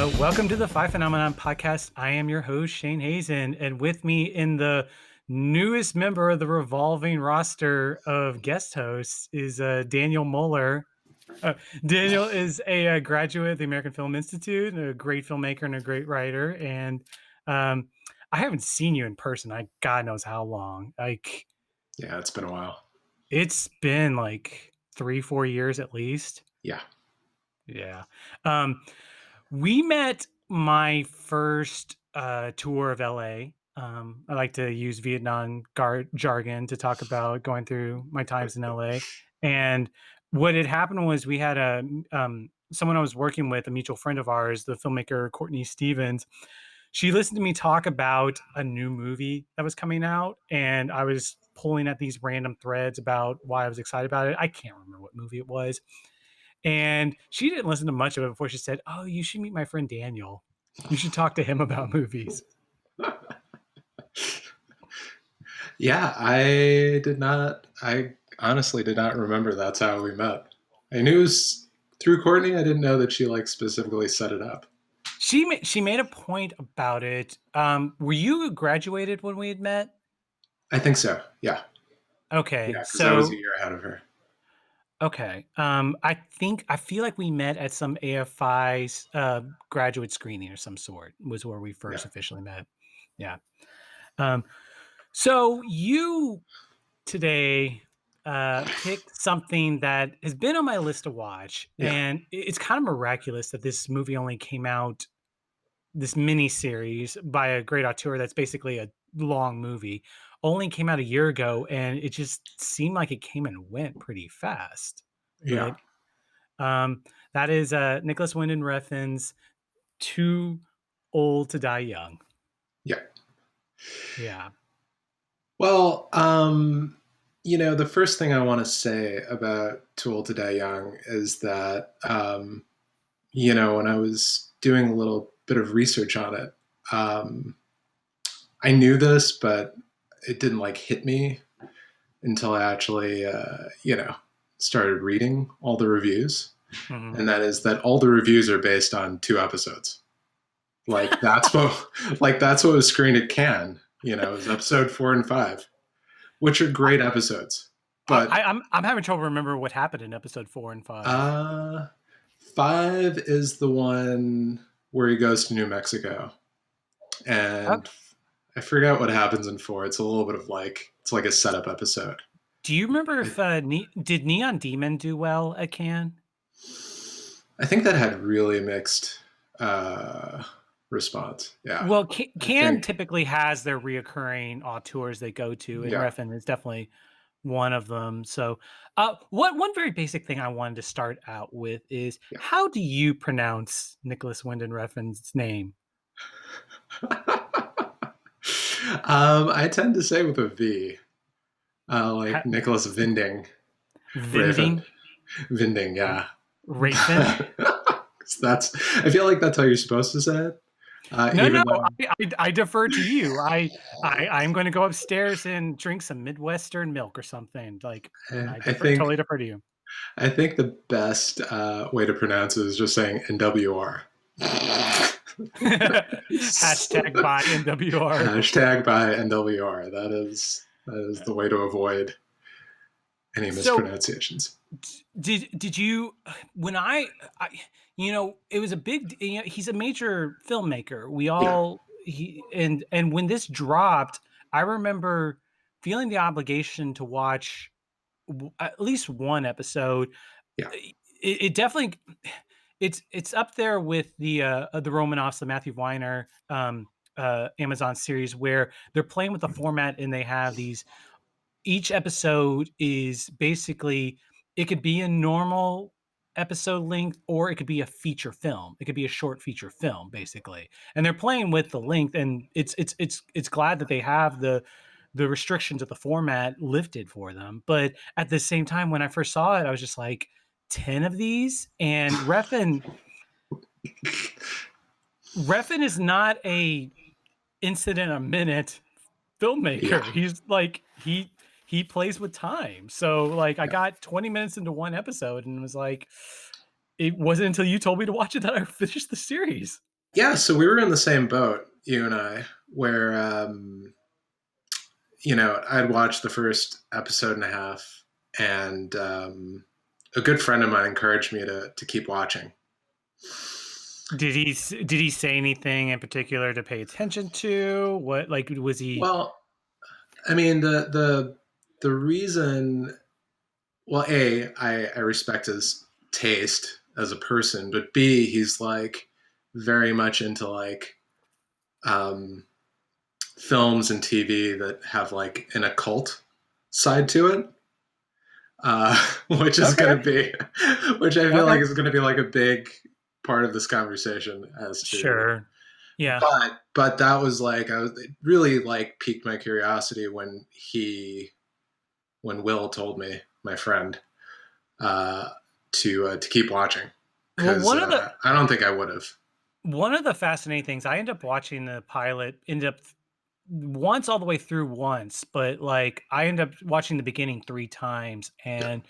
Welcome to the Five Phenomenon podcast. I am your host, Shane Hazen, and with me in the newest member of the revolving roster of guest hosts is Daniel Muller. Uh, Daniel is a graduate of the American Film Institute, a great filmmaker and a great writer. And I haven't seen you in person. God knows how long. Yeah, it's been a while. It's been like 3-4 years at least. Yeah. Yeah. We met my first tour of LA. I like to use Vietnam jargon to talk about going through my times in LA. And what had happened was we had someone I was working with, a mutual friend of ours, the filmmaker Courtney Stevens. She listened to me talk about a new movie that was coming out, and I was pulling at these random threads about why I was excited about it. I can't remember what movie it was. And she didn't listen to much of it before she said, "Oh, you should meet my friend Daniel. You should talk to him about movies." Yeah, I honestly did not remember that's how we met. I knew it was through Courtney. I didn't know that she specifically set it up. She made a point about it. Were you graduated when we had met? I think so. Yeah. Okay, Yeah, because I was a so year ahead of her. okay. I feel like we met at some AFI's graduate screening or some sort was where we Yeah. first officially met. Yeah. Um, so you today picked something that has been on my list to watch, Yeah. and it's kind of miraculous that this movie only came out, this mini series by a great auteur that's basically a long movie, only came out a year ago, and it just seemed like it came and went pretty fast. Yeah. But um, that is Nicholas Winding Refn's Too Old to Die Young. Yeah. Yeah. Well, the first thing I want to say about Too Old to Die Young is that, when I was doing a little bit of research on it, I knew this, but it didn't hit me until I actually, started reading all the reviews. Mhm. And that is that all the reviews are based on 2 episodes. That's what, that's what was screened at Cannes. It was episode 4 and 5, which are great episodes. But I'm having trouble remember what happened in episode 4 and 5. 5 is the one where he goes to New Mexico, and I forgot what happens in 4. It's a little bit of it's like a setup episode. Do you remember if did Neon Demon do well at Cannes? I think that had really mixed response. Yeah. Well, I Cannes think, typically has their reoccurring auteurs they go to, and yeah. Refn is definitely one of them. So, one very basic thing I wanted to start out with is Yeah. how do you pronounce Nicholas Winding Refn's name? I tend to say with a V, like Nicholas Vinding. Vinding? Vinding, yeah. Rafen? I feel like that's how you're supposed to say it. No. Though, I defer to you. I'm going to go upstairs and drink some Midwestern milk or something. Totally defer to you. I think the best way to pronounce it is just saying NWR. Hashtag by NWR. Hashtag by NWR. That is the way to avoid any mispronunciations. Did you when it was a big, he's a major filmmaker. And when this dropped, I remember feeling the obligation to watch at least one episode. Yeah. It definitely it's up there with the Romanoffs, the Matthew Weiner Amazon series, where they're playing with the format and they have these, each episode is basically, it could be a normal episode length or it could be a feature film. It could be a short feature film, basically. And they're playing with the length, and it's glad that they have the restrictions of the format lifted for them. But at the same time, when I first saw it, I was just like, 10 of these? And Refn is not a incident a minute filmmaker. Yeah. He's like, he plays with time. So like I got 20 minutes into one episode and was like, it wasn't until you told me to watch it that I finished the series. Yeah, so we were in the same boat, you and I, where I'd watched the first episode and a half, and a good friend of mine encouraged me to keep watching. Did he say anything in particular to pay attention to? What like was he Well, I mean, the reason, well, I respect his taste as a person, but B, he's like very much into like um, films and TV that have like an occult side to it, which is Okay. going to be, which I feel like Okay. is going to be like a big part of this conversation as to, Sure. Yeah. but that was like, it really like piqued my curiosity when Will told me, my friend, uh, to keep watching, Well, because I don't think I would have. one of the fascinating things, I ended up watching the pilot, ended up once all the way through once, but like I ended up watching the beginning 3 times, Yeah, and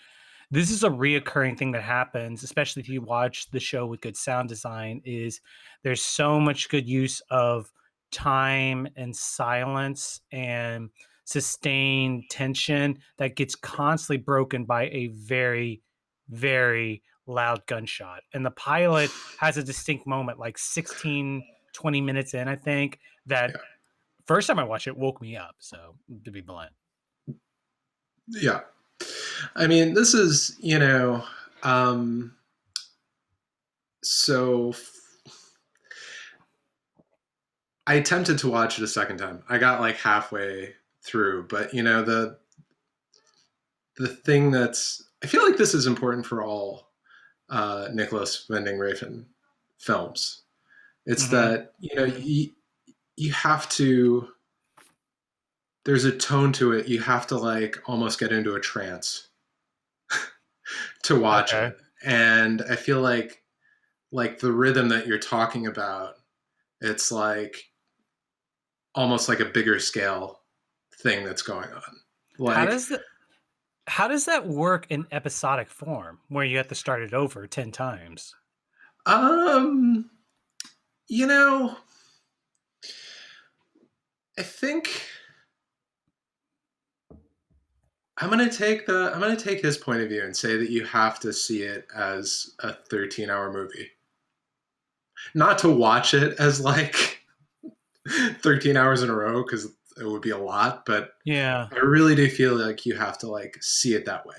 this is a reoccurring thing that happens, especially if you watch the show with good sound design, is there's so much good use of time and silence and sustained tension that gets constantly broken by a very, very loud gunshot. And the pilot has a distinct moment, like 16, 20 minutes in, I think, that yeah, first time I watched it woke me up. So to be blunt. yeah. I mean, this is um, so. I attempted to watch it a second time. I got like halfway through, but the thing that's, I feel like this is important for all Nicholas Winding Refn films. It's Hmm. that you have to. There's a tone to it. You have to like almost get into a trance to watch Okay. it, and I feel like the rhythm that you're talking about, it's like almost like a bigger scale thing that's going on. How Like, does the How does that work in episodic form where you have to start it over 10 times? um, you know, I think I'm gonna take his point of view and say that you have to see it as a 13-hour movie. Not to watch it as like 13 hours in a row, because it would be a lot, but Yeah. I really do feel like you have to like see it that way.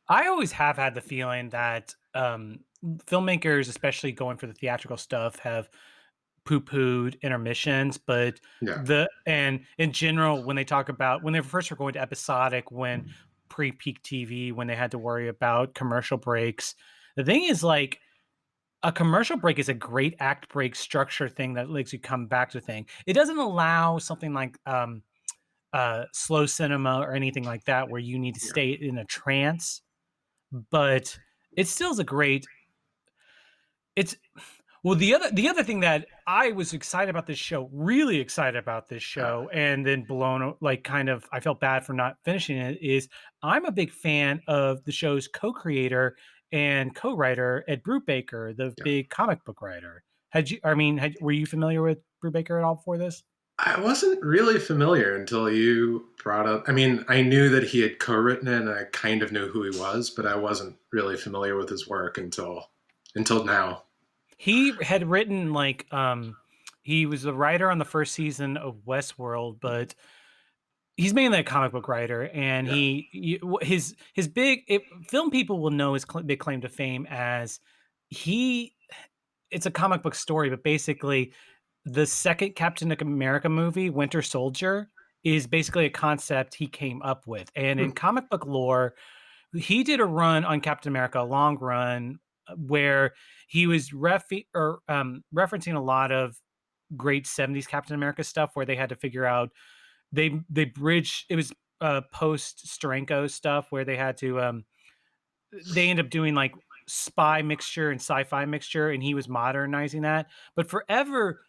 I always have had the feeling that filmmakers, especially going for the theatrical stuff, have poo-pooed intermissions, but Yeah, and in general, when they talk about when they first were going to episodic, when pre-peak TV, when they had to worry about commercial breaks, the thing is like a commercial break is a great act break structure thing that lets you come back to the thing. It doesn't allow something like slow cinema or anything like that where you need to yeah, stay in a trance, but it still is a great it's well, the other thing that I was excited about this show, really excited about this yeah, show, and then like kind of I felt bad for not finishing it, is I'm a big fan of the show's co-creator and co-writer Ed Brubaker, the yeah. big comic book writer. Were you familiar with Brubaker at all before this? I wasn't really familiar until you brought up. I mean, I knew that he had co-written it, and I kind of knew who he was, but I wasn't really familiar with his work until now. He had written he was the writer on the first season of Westworld, but he's mainly a comic book writer, and Yeah, his big film people will know his big claim to fame as he it's a comic book story, but basically the second Captain America movie, Winter Soldier, is basically a concept he came up with. And in hmm. comic book lore, he did a run on Captain America, a long run where he was referencing a lot of great 70s Captain America stuff where they had to figure out they bridge it was post Steranko stuff where they had to they end up doing like spy mixture and sci-fi mixture, and he was modernizing that. But forever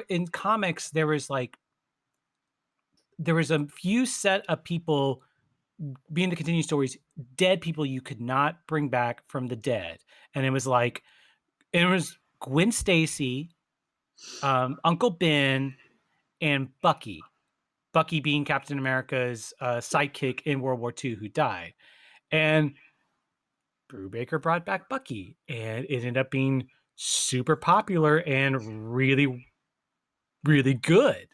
in comics there was a few set of people being the continued stories, dead people you could not bring back from the dead. And it was like it was Gwen Stacy, Uncle Ben, and Bucky. Bucky being Captain America's sidekick in World War II who died. And Brubaker brought back Bucky, and it ended up being super popular and really, really good.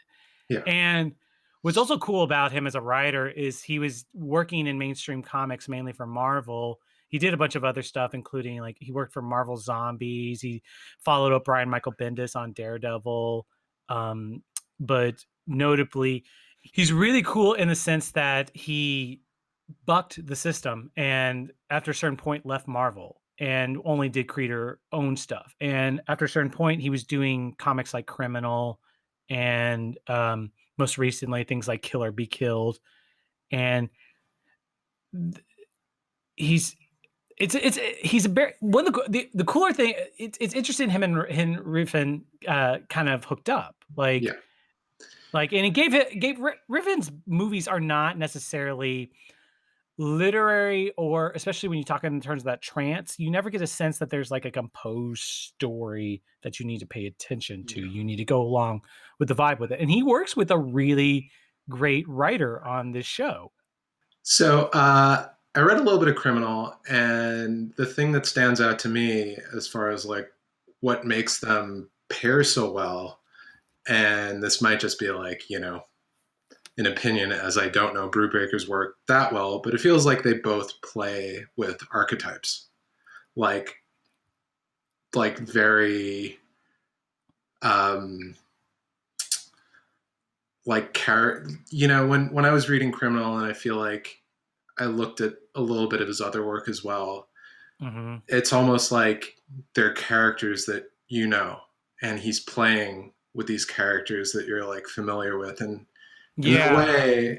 Yeah. And what's also cool about him as a writer is he was working in mainstream comics mainly for Marvel. He did a bunch of other stuff, including like he worked for Marvel Zombies. He followed up Brian Michael Bendis on Daredevil. Um, but notably, he's really cool in the sense that he bucked the system and after a certain point left Marvel and only did creator own stuff. And after a certain point, he was doing comics like Criminal and most recently things like Kill or Be Killed. And th- he's it's he's a very one of the cooler thing. It's interesting him and Riffin kind of hooked up Yeah. and he gave Riffin's movies are not necessarily literary, or especially when you talk in terms of that trance, you never get a sense that there's like a composed story that you need to pay attention to. Yeah. You need to go along with the vibe with it. And he works with a really great writer on this show. So I read a little bit of Criminal, and the thing that stands out to me as far as like what makes them pair so well, and this might just be like, an opinion as I don't know Brubaker's work that well, but it feels like they both play with archetypes, like very um when I was reading Criminal, and I feel like I looked at a little bit of his other work as well. Hmm. It's almost like they're characters that and he's playing with these characters that you're like familiar with, and Yeah.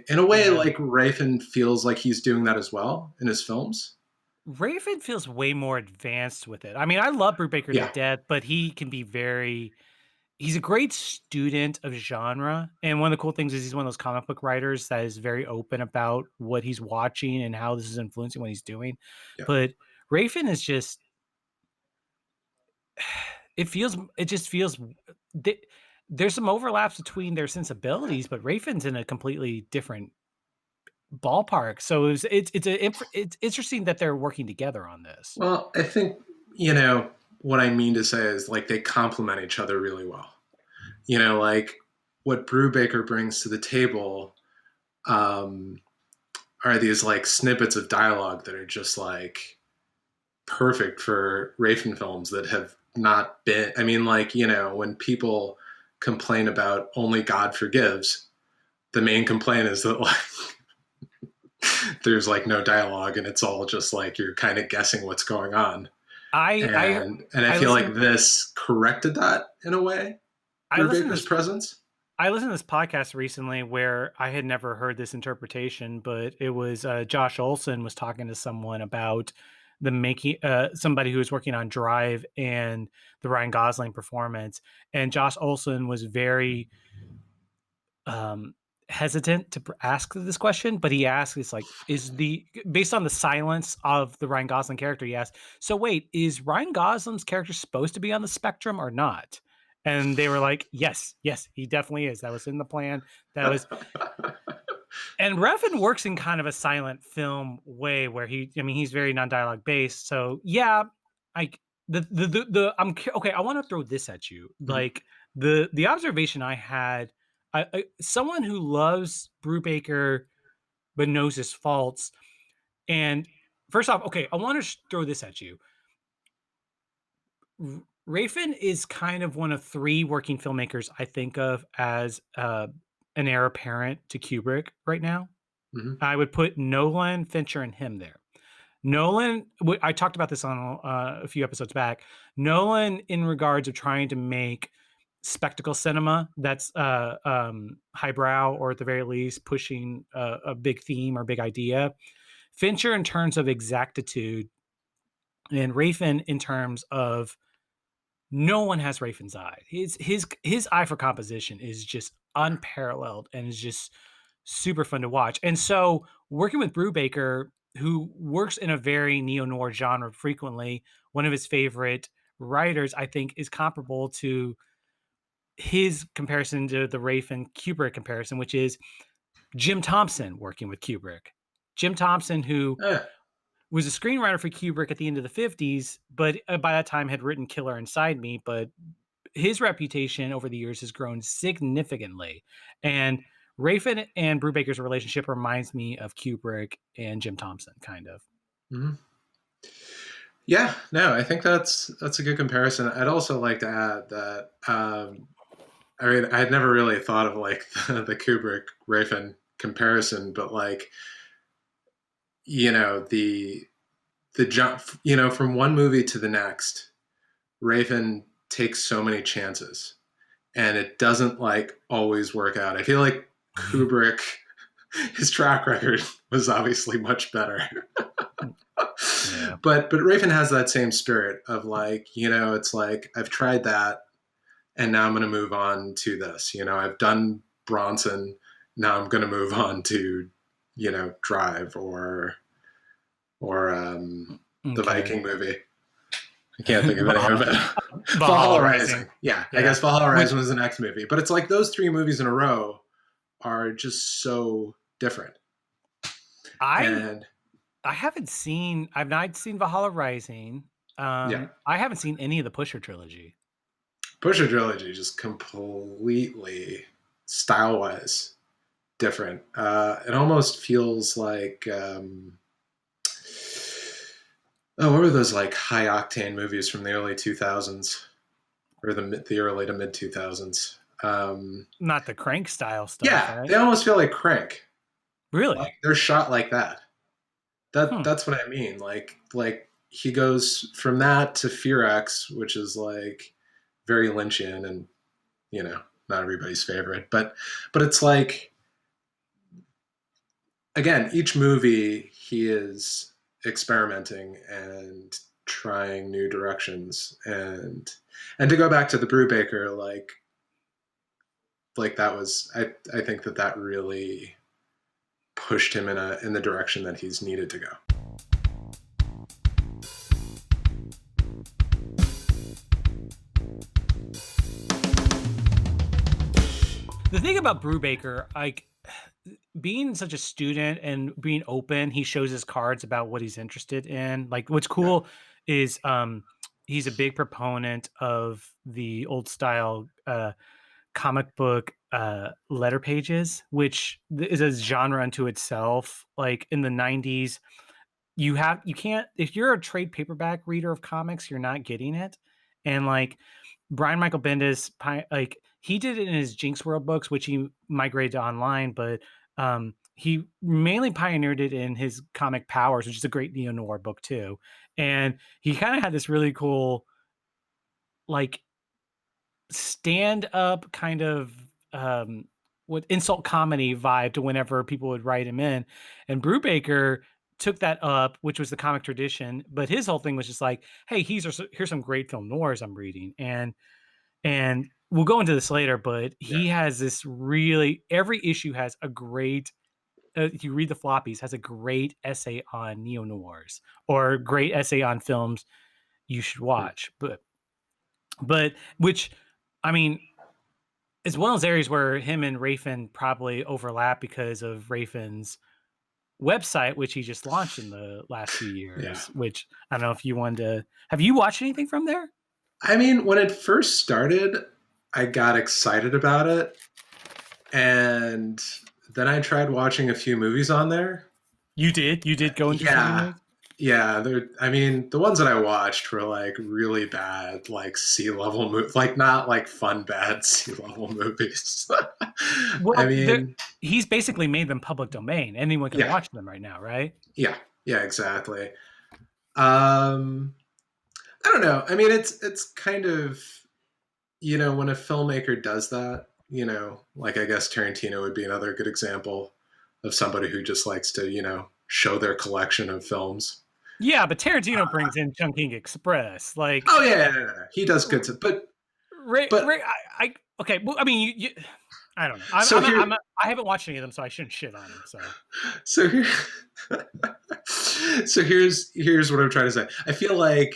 in a way, Yeah. like Rafin feels like he's doing that as well in his films. Raven feels way more advanced with it. I mean, I love Brubaker to Yeah, death, but he can be very he's a great student of genre, and one of the cool things is he's one of those comic book writers that is very open about what he's watching and how this is influencing what he's doing. yeah. But Rafen is just it just feels th- there's some overlaps between their sensibilities, but Rafen's in a completely different ballpark. So it's interesting that they're working together on this. Well, I think what I mean to say is like they complement each other really well. Like what Brubaker brings to the table um, are these like snippets of dialogue that are just like perfect for Rafen films that have not been. I mean, like, when people complain about Only God Forgives, the main complaint is that like there's like no dialogue and it's all just like you're kind of guessing what's going on. I I And I I feel like listen this corrected that in a way I through listen to Baker's this presence. I listened to this podcast recently where I had never heard this interpretation, but it was Josh Olson was talking to someone about the making somebody who was working on Drive and the Ryan Gosling performance, and Josh Olson was very um, hesitant to ask this question, but he asked, "It's like is the based on the silence of the Ryan Gosling character?" He asked, "So wait, is Ryan Gosling's character supposed to be on the spectrum or not?" And they were like, "Yes, yes, he definitely is. That was in the plan. That was." And Refn works in kind of a silent film way where I mean, he's very non-dialogue based. So yeah, I okay. I want to throw this at you, Mhm. like the observation I had. Someone who loves Brubaker but knows his faults. And first off, okay, I want to throw this at you. Rafin is kind of one of three working filmmakers I think of as an heir apparent to Kubrick right now. Mhm. I would put Nolan, Fincher, and him there. Nolan, I talked about this on a few episodes back. Nolan, in regards of trying to make spectacle cinema that's highbrow, or at the very least pushing a big theme or big idea. Fincher in terms of exactitude, and Rafin in terms of no one has Rafin's eye. His eye for composition is just unparalleled and is just super fun to watch. And so working with Brubaker, who works in a very neo noir genre frequently, one of his favorite writers, I think, is comparable to his comparison to the Rafe and Kubrick comparison, which is Jim Thompson working with Kubrick. Jim Thompson, who Yeah. was a screenwriter for Kubrick at the end of the 50s, but by that time had written Killer Inside Me. But his reputation over the years has grown significantly. And Rafe and Brubaker's relationship reminds me of Kubrick and Jim Thompson, kind of. Mhm. Yeah, no, I think that's a good comparison. I'd also like to add that I mean, I had never really thought of like the Kubrick Rafin comparison, but like the jump, from one movie to the next, Rafin takes so many chances, and it doesn't like always work out. I feel like Kubrick, his track record was obviously much better. Yeah. But Raven has that same spirit of like, it's like I've tried that and now I'm going to move on to this. I've done Bronson, now I'm going to move on to, Drive or the Okay. Viking movie. I can't think of any of it. Valhalla Valhalla Rising. Rising. Yeah, I Yeah. guess Valhalla Which Rising was the next movie. But it's like those three movies in a row are just so different. I And I haven't seen I've not seen Valhalla Rising. yeah, I haven't seen any of the Pusher trilogy. Pusher Trilogy just completely style wise different. It almost feels like what were those like high octane movies from the early 2000s or the early to mid 2000s? Not the Crank style stuff, Yeah, they right? almost feel like Crank. Really? Like they're shot like that. Hmm. That's what I mean. Like he goes from that to Fear X, which is like very Lynchian and not everybody's favorite, but it's like again, each movie he is experimenting and trying new directions and to go back to the Brubaker, like that was I think that really pushed him in the direction that he's needed to go. The thing about Brubaker, like being such a student and being open, he shows his cards about what he's interested in. Like what's Yeah. cool is he's a big proponent of the old style comic book letter pages, which is a genre unto itself. Like in the 90s, you can't, if you're a trade paperback reader of comics, you're not getting it. And like Brian Michael Bendis, like he did it in his Jinx World books, which he migrated to online, but he mainly pioneered it in his Comic Powers, which is a great neo noir book too. And he kind of had this really cool, like stand up kind of with insult comedy vibe to whenever people would write him in. And Brubaker took that up, which was the comic tradition, but his whole thing was just like, hey, here's some great film noirs I'm reading. And we'll go into this later, but Yeah. he has this really every issue has a great if you read the floppies has a great essay on neo noirs or great essay on films you should watch. But which I mean, as well as areas where him and Rafin probably overlap because of Rafin's website, which he just launched in the last few Yeah. years. Which I don't know if you wanted to. Have you watched anything from there? I mean, when it first started, I got excited about it, and then I tried watching a few movies on there. You did. You did go and do some of the Yeah, movies. yeah. I mean, the ones that I watched were like really bad, like sea level movies, like not like fun bad sea level movies. I Well, mean, he's basically made them public domain. Anyone can yeah, watch them right now, right? yeah, yeah, exactly. Um, I don't know. I mean, it's kind of when a filmmaker does that, like I guess Tarantino would be another good example of somebody who just likes to, show their collection of films. Yeah, but Tarantino brings in Chungking Express, like Oh yeah, he does good stuff. But I okay. Well, I mean, I don't know. so here, I haven't watched any of them, so I shouldn't shit on him. So so here, so here's what I'm trying to say. I feel like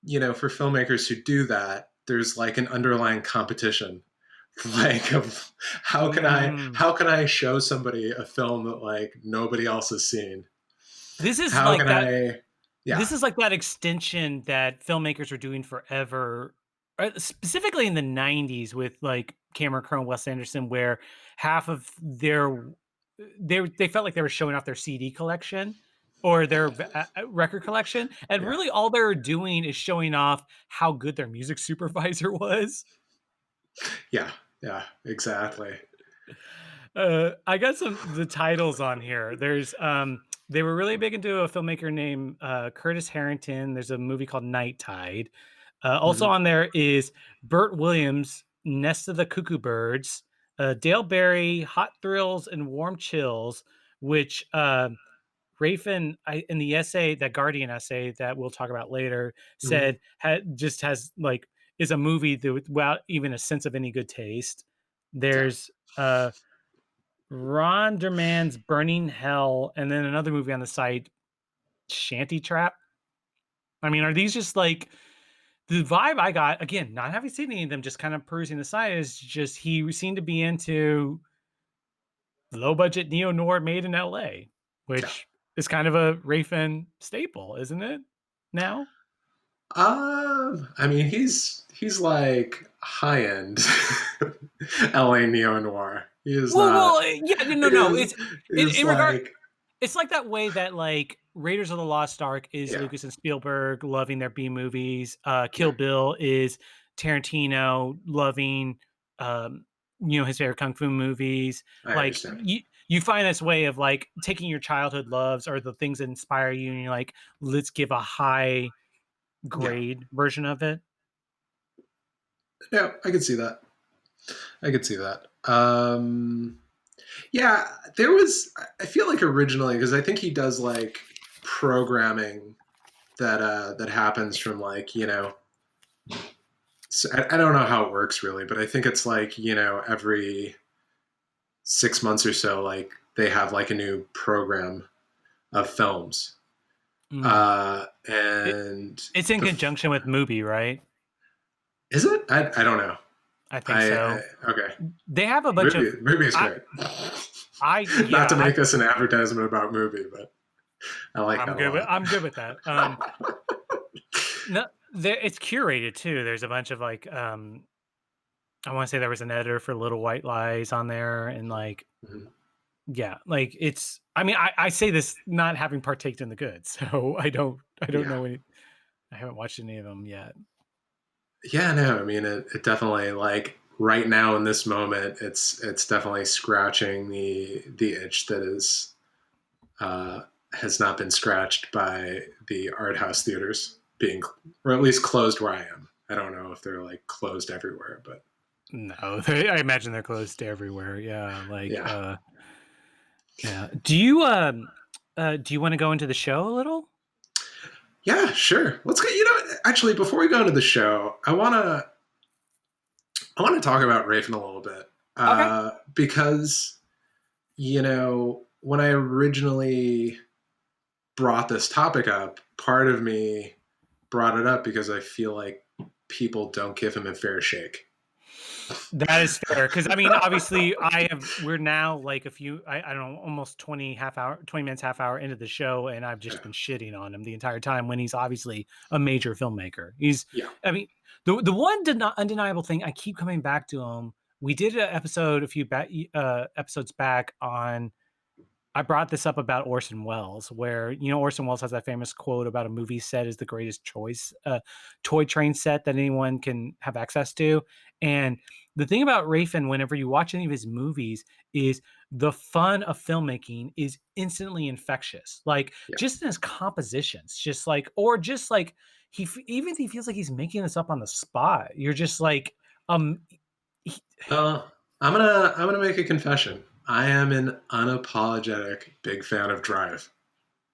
for filmmakers who do that, there's like an underlying competition Like, Mm. how can I show somebody a film that like nobody else has seen? This is How like can that I? Yeah, This is like that extension that filmmakers were doing forever, specifically in the '90s with, like, Cameron Crowe and Wes Anderson, where half of their they felt like they were showing off their CD collection or their record collection, and yeah, really all they were doing is showing off how good their music supervisor was. yeah, yeah. Exactly. I got some the titles on here. They were really big into a filmmaker named Curtis Harrington. There's a movie called Night Tide. Also Hmm. on there is Burt Williams, Nest of the Cuckoo Birds, Dale Berry, Hot Thrills and Warm Chills, which Rafin in the essay, that Guardian essay that we'll talk about later, Hmm. said just has like is a movie that without even a sense of any good taste. Yeah. There's Ron Derman's Burning Hell, and then another movie on the site, Shanty Trap. I mean, are these just like the vibe I got? Again, not having seen any of them, just kind of perusing the site, is just he seemed to be into low budget neo noir made in LA, Yeah. which is kind of a Rafin staple, isn't it? Now, I mean, he's like high end LA neo noir. He is not. yeah, no, He no, is it's is in regard. like It's like that way that, like, Raiders of the Lost Ark is yeah, Lucas and Spielberg loving their B movies, yeah. Kill Bill is Tarantino loving, um, his favorite kung fu movies. I Like, understand. you find this way of, like, taking your childhood loves or the things that inspire you, and you're like, "Let's give a high Yeah, grade version of it." yeah. I could see that. I could see that. Yeah, there was. I feel like originally because I think he does like programming that happens from like so I don't know how it works really, but I think it's like every 6 months or so, like they have like a new program of films, Mm. It and it's in conjunction with Mubi, right? is it? I don't know. I think so. Okay. They have a bunch of Movie is I great. Not yeah, to make this an advertisement about movie, but I like that a lot. I'm good with that. No, it's curated too. There's a bunch of like, I want to say there was an editor for Little White Lies on there, and like, Mhm. yeah, like it's. I mean, I say this not having partaked in the good, so I don't Yeah. know any. I haven't watched any of them yet. Yeah, no, I mean it definitely like right now in this moment it's definitely scratching the itch that is has not been scratched by the art house theaters being or at least closed where I am. I don't know if they're like closed everywhere, but No, I imagine they're closed to everywhere. Yeah, like, yeah. yeah. Do you want to go into the show a little? Yeah, sure. Let's get actually before we go into the show, I want to talk about Raven a little bit. Okay. Because when I originally brought this topic up, part of me brought it up because I feel like people don't give him a fair shake. That is fair, because I mean, obviously, we're now like I don't know, almost 20 minutes, half hour into the show, and I've Yeah. just been shitting on him the entire time when he's obviously a major filmmaker. He's, Yeah. I mean, the one undeniable thing I keep coming back to him. We did an episode a few episodes back on. I brought this up about Orson Welles, where Orson Welles has that famous quote about a movie set is the greatest choice, toy train set that anyone can have access to. And the thing about Rafin, whenever you watch any of his movies, is the fun of filmmaking is instantly infectious. Like Yeah. just in his compositions, just like or just like even if he feels like he's making this up on the spot, you're just like, um, he- Uh, I'm gonna make a confession. I am an unapologetic big fan of Drive.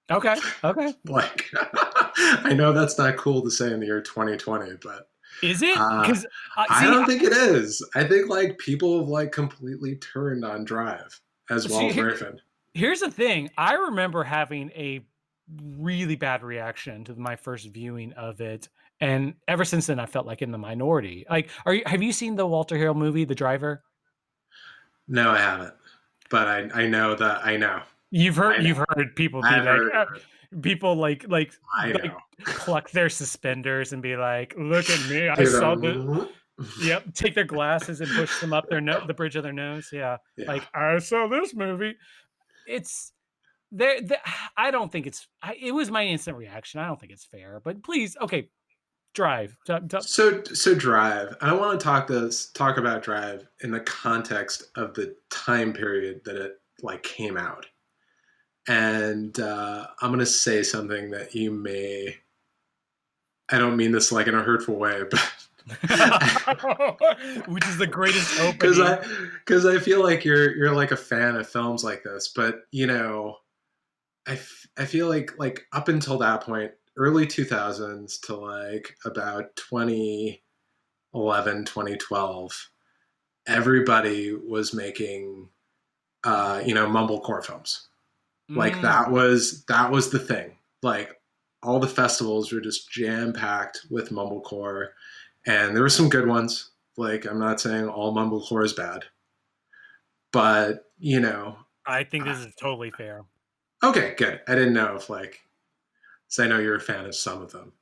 okay, okay, Like, I know that's not cool to say in the year 2020, but is it? uh, Because I see, don't think it is. I think like people have like completely turned on Drive as well See, as Raven. here's the thing. I remember having a really bad reaction to my first viewing of it, and ever since then, I felt like in the minority. Like, have you seen the Walter Hill movie, The Driver? No, I haven't, but I know that I You've know heard people be I've like, heard of it. people I like know. pluck their suspenders and be like, "Look at me, I Do saw the." the Yep, take their glasses and push them up the bridge of their nose. Yeah, yeah. like I saw this movie. It's there. I don't think it's. It was my instant reaction. I don't think it's fair. But please, okay, Drive. So Drive. I want to talk about Drive in the context of the time period that it like came out. And I'm gonna say something that you may. I don't mean this like in a hurtful way, but Which is the greatest because opening. I feel like you're like a fan of films like this, but you know I feel like up until that point, early 2000s to like about 2011, 2012, everybody was making mumblecore films. Like Mm, that was the thing. Like all the festivals were just jam packed with mumblecore, and there were some good ones. Like I'm not saying all mumblecore is bad, but I think this is totally fair. okay, good. I didn't know if like, so I know you're a fan of some of them.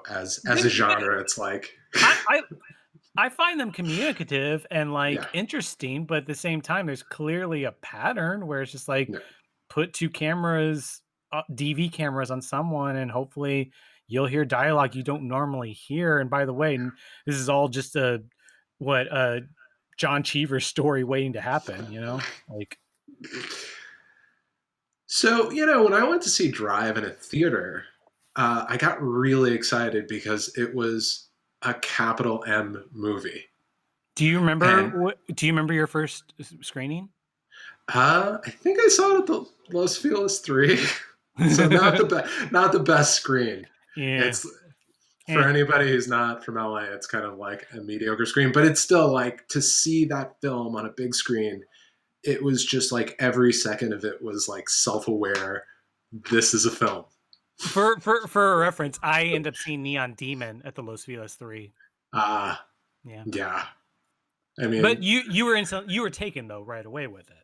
As a genre, it's like, I, I I find them communicative and yeah, like interesting, but at the same time, there's clearly a pattern where it's just like no. put two cameras, DV cameras on someone, and hopefully you'll hear dialogue you don't normally hear. And by the way, this is all just a what John Cheever story waiting to happen. Like So when I went to see Drive in a theater, I got really excited because it was a capital M movie, and Do you remember your first screening? I think I saw it at the Los Feliz 3. So not the best screen. Yeah. It's for Eh. anybody who's not from LA, it's kind of like a mediocre screen, but it's still like to see that film on a big screen. It was just like every second of it was like self-aware. This is a film. For a reference, I end up seeing Neon Demon at the Los Feliz 3. Uh Yeah. yeah. I But mean, you were taken though right away with it.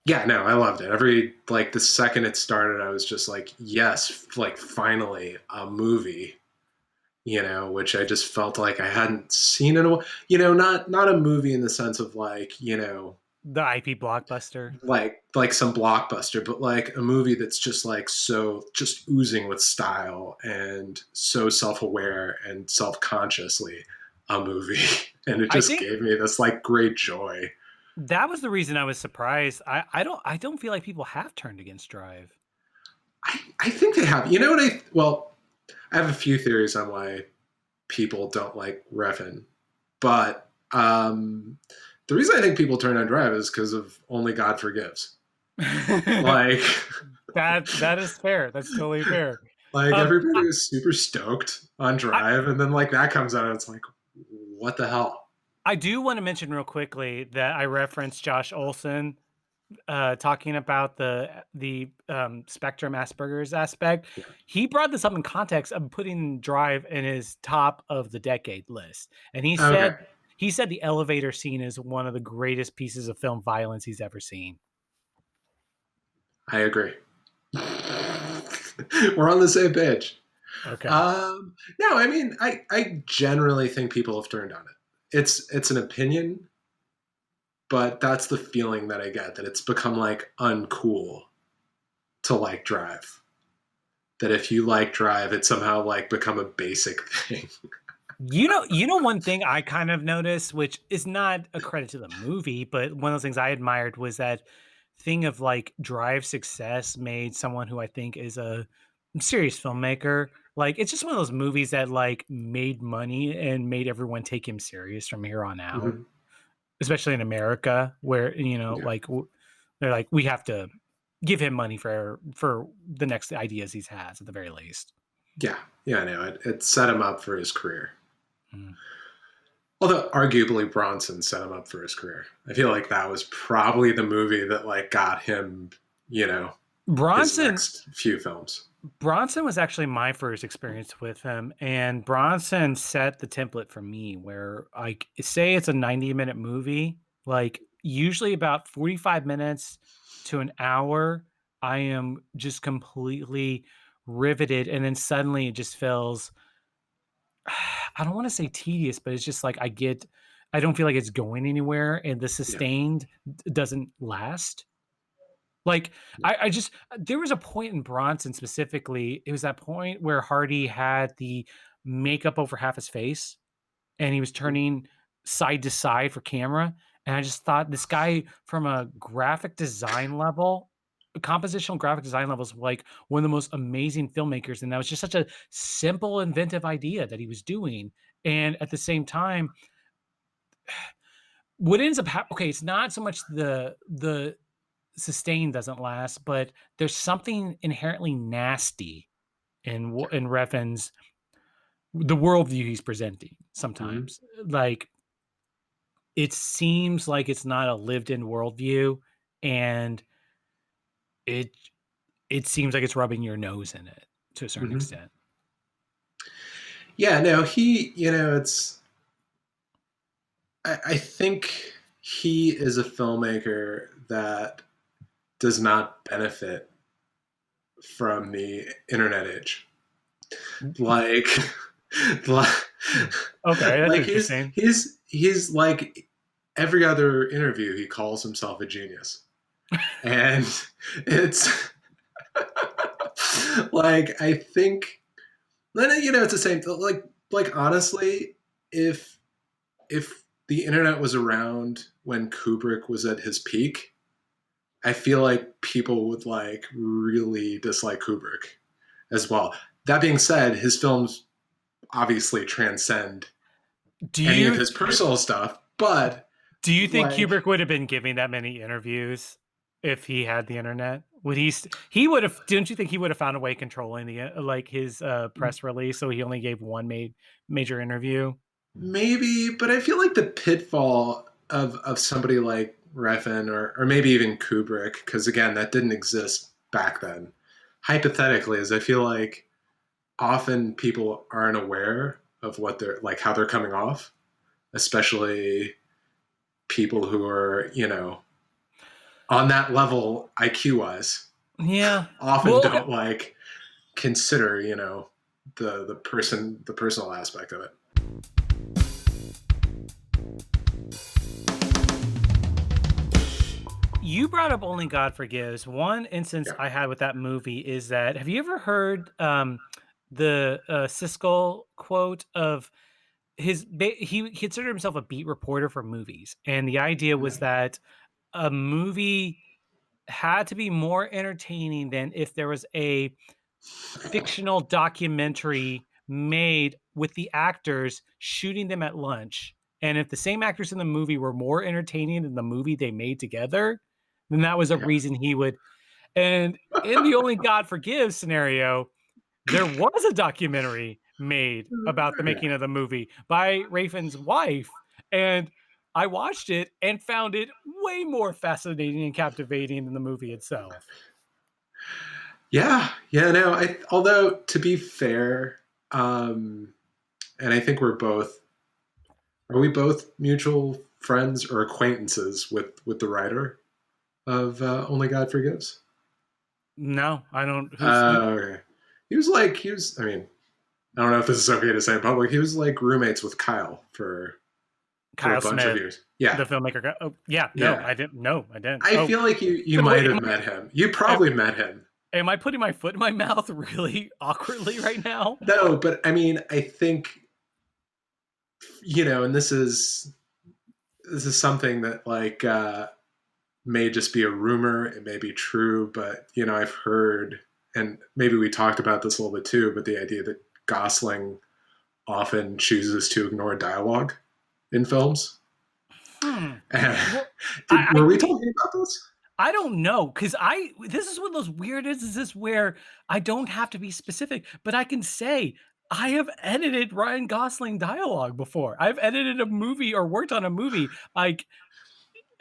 yeah, no, I loved it. Every like the second it started, I was just like, yes, like finally a movie, which I just felt like I hadn't seen in a while. Not a movie in the sense of like, The IP blockbuster. like some blockbuster, but like a movie that's just like so just oozing with style and so self-aware and self-consciously a movie. And it I just think gave me this like great joy. that was the reason I was surprised. I don't feel like people have turned against Drive. I think they have. You know what well, I have a few theories on why people don't like Refn, but the reason I think people turn on Drive is because of Only God Forgives. Like, That is fair. That's totally fair. like Um, everybody was super stoked on I Drive, and then like that comes out, and it's like, what the hell? I do want to mention real quickly that I referenced Josh Olson talking about the spectrum Asperger's aspect. Yeah. He brought this up in context of putting Drive in his top of the decade list, and Okay, he said the elevator scene is one of the greatest pieces of film violence he's ever seen. I agree. We're on the same page. Okay. No, I mean, I generally think people have turned on it. It's an opinion, but that's the feeling that I get that it's become like uncool to like Drive. That if you like Drive, it's somehow like become a basic thing. One thing I kind of noticed, which is not a credit to the movie, but one of those things I admired was that thing of like Drive success made someone who I think is a serious filmmaker. Like it's just one of those movies that like made money and made everyone take him serious from here on out, Mm-hmm. especially in America, where Yeah, they're like we have to give him money for the next ideas he has at the very least. yeah, yeah. I know it set him up for his career. Mm. Although arguably Bronson set him up for his career. I feel like that was probably the movie that like got him, you know, his Bronson next few films. Bronson was actually my first experience with him, and Bronson set the template for me where, like, say it's a 90-minute movie, like, usually about 45 minutes to an hour, I am just completely riveted, and then suddenly it just feels I don't wanna say tedious, but it's just like I don't feel like it's going anywhere, and the Yeah. sustained doesn't last. Like, I just there was a point in Bronson specifically, it was that point where Hardy had the makeup over half his face, and he was Mhm. turning side to side for camera, and I just thought this guy from a graphic design level, compositional graphic design levels, like, one of the most amazing filmmakers, and that was just such a simple, inventive idea that he was doing, and at the same time, what ends up okay, it's not so much the sustain doesn't last, but there's something inherently nasty Yeah. in Refn's the worldview he's presenting Mhm. sometimes. Like, it seems like it's not a lived-in worldview, and it it seems like it's rubbing your nose in it to a certain Mhm. extent. Yeah, no, it's I think he is a filmmaker that does not benefit from the internet age. Like, like, Okay, that's like interesting. he's like every other interview he calls himself a genius, and it's like I think it's the same. Like honestly, if if the internet was around when Kubrick was at his peak, I feel like people would like really dislike Kubrick as well. That being said, his films obviously transcend Do any of you his personal stuff, but do you think like Kubrick would have been giving that many interviews if he had the internet? Would he would have didn't you think he would have found a way controlling the, like, his, press release so he only gave one major interview? maybe, but I feel like the pitfall of somebody like Refn or maybe even Kubrick, because again, that didn't exist back then. Hypothetically, is I feel like often people aren't aware of what they're like how they're coming off, especially people who are on that level IQ wise. Yeah. Often Well, okay. don't like consider the personal aspect of it. You brought up Only God Forgives. One instance Yeah. I had with that movie is that have you ever heard, the, Siskel quote of he considered himself a beat reporter for movies, and the idea was Mhm. that a movie had to be more entertaining than if there was a fictional documentary made with the actors shooting them at lunch. And if the same actors in the movie were more entertaining than the movie they made together, then that was a Yeah. reason he would. And in the Only God Forgives scenario, there was a documentary made about the Yeah. making of the movie by Raffin's wife. And I watched it and found it way more fascinating and captivating than the movie itself. Yeah. Yeah. No. Although to be fair, um, and I think are we both mutual friends or acquaintances with the writer of Only God Forgives? No, I don't. Who? Okay. He was. I mean, I don't know if this is okay to say in public. He was like roommates with Kyle for a Kyle bunch of Smith, years. Yeah. the filmmaker. Oh, yeah, no, Yeah. I didn't. No, I didn't. I Oh, feel like you so might wait, have met him. You am, probably met him. am I putting my foot in my mouth really awkwardly right now? No, but I mean, I think and this is something that like may just be a rumor. It may be true, but I've heard, and maybe we talked about this a little bit too. But the idea that Gosling often chooses to ignore dialogue in films. Hmm. Well, Were we talking about this? I don't know because I this is one of those weird instances where I don't have to be specific, but I can say I have edited Ryan Gosling dialogue before. I've edited a movie or worked on a movie. Like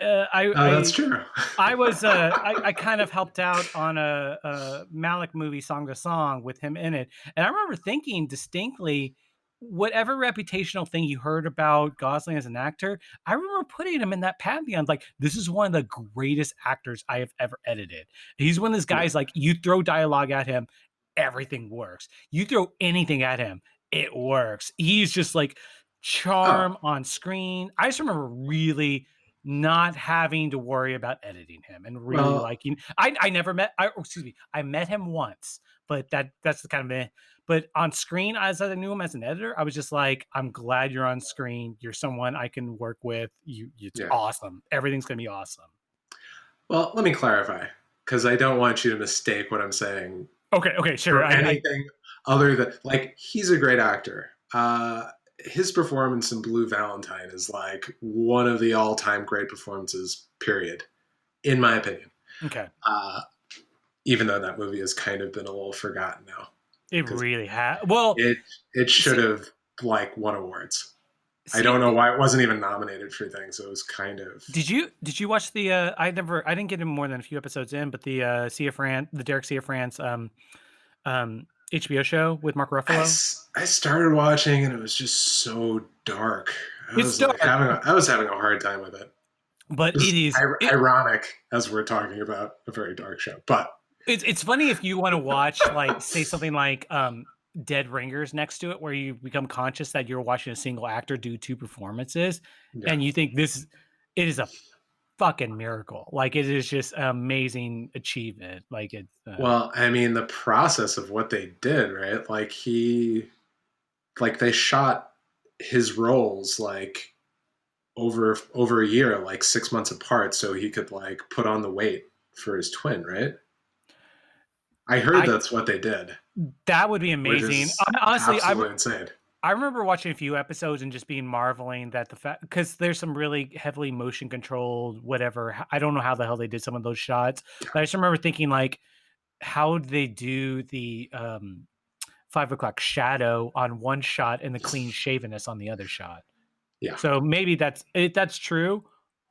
I That's I true. I was, I kind of helped out on a Malik movie, Song to Song, with him in it, and I remember thinking distinctly, whatever reputational thing you heard about Gosling as an actor, I remember putting him in that pantheon, like, this is one of the greatest actors I have ever edited. He's one of those Yeah. guys, like, you throw dialogue at him, everything works. You throw anything at him, it works. He's just, like, Oh, charm on screen. I just remember really not having to worry about editing him and really well, liking. I never met. Excuse me. I met him once, but that's the kind of but on screen, as I knew him as an editor, I was just like, I'm glad you're on screen. You're someone I can work with. It's yeah. awesome. Everything's gonna be awesome. Well, let me clarify because I don't want you to mistake what I'm saying Okay, okay, sure. for anything other than like he's a great actor. His performance in Blue Valentine is like one of the all-time great performances. Period, in my opinion. Okay. Uh, Even though that movie has kind of been a little forgotten now It because really has. Well, it should see, have like won awards. I don't see, know why it wasn't even nominated for things. It was kind of did you watch the? I didn't get in more than a few episodes in, but the Sea of France, the Derek Sea of France, HBO show with Mark Ruffalo. I started watching and it was just so dark. It's dark, I was having a hard time with it. but it Just is ironic as we're talking about a very dark show. But it's funny if you want to watch like say something like Dead Ringers next to it, where you become conscious that you're watching a single actor do two performances, yeah. and you think it is a fucking miracle. Like it is just an amazing achievement. Like it's Well, I mean the process of what they did, right? Like they shot his roles like over a year, like 6 months apart, so he could like put on the weight for his twin, right? I heard I that's what they did, that would be which amazing. is Honestly, absolutely insane. I remember watching a few episodes and just being marveling that the fact because there's some really heavily motion controlled whatever. I don't know how the hell they did some of those shots, Yeah, but I just remember thinking like, how did they do the 5 o'clock shadow on one shot and the clean shavenness on the other shot? yeah, So maybe that's true.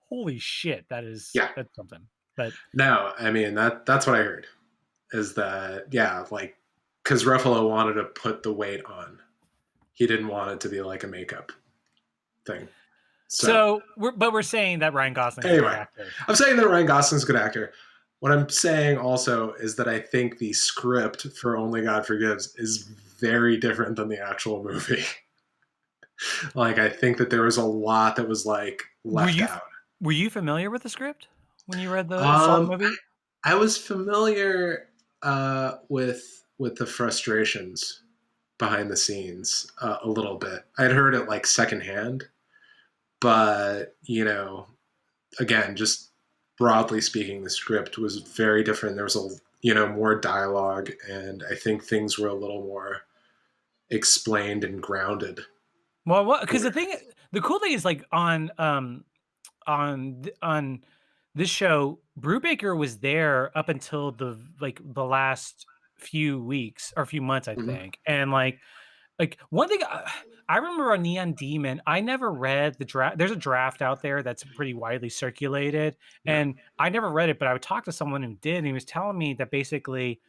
Holy shit, yeah. that's something. But No, I mean that's what I heard is that yeah, like because Ruffalo wanted to put the weight on, he didn't want it to be like a makeup thing. So we're saying that Ryan Gosling's a great anyway, actor. I'm saying that Ryan Gosling's a good actor. What I'm saying also is that I think the script for Only God Forgives is very different than the actual movie. Like I think that there was a lot that was like Were left you out. were you familiar with the script when you saw the Um, movie? I was familiar with the frustrations behind the scenes a little bit. I'd heard it like secondhand, but again, just broadly speaking, the script was very different. There was more dialogue, and I think things were a little more explained and grounded. Well, what? Because Where, the cool thing is like on this show, Brubaker was there up until the last few weeks or few months, I Mhm. think, and like one thing I remember on Neon Demon, I never read the draft. There's a draft out there that's pretty widely circulated, Yeah, and I never read it, but I would talk to someone who did, and he was telling me that basically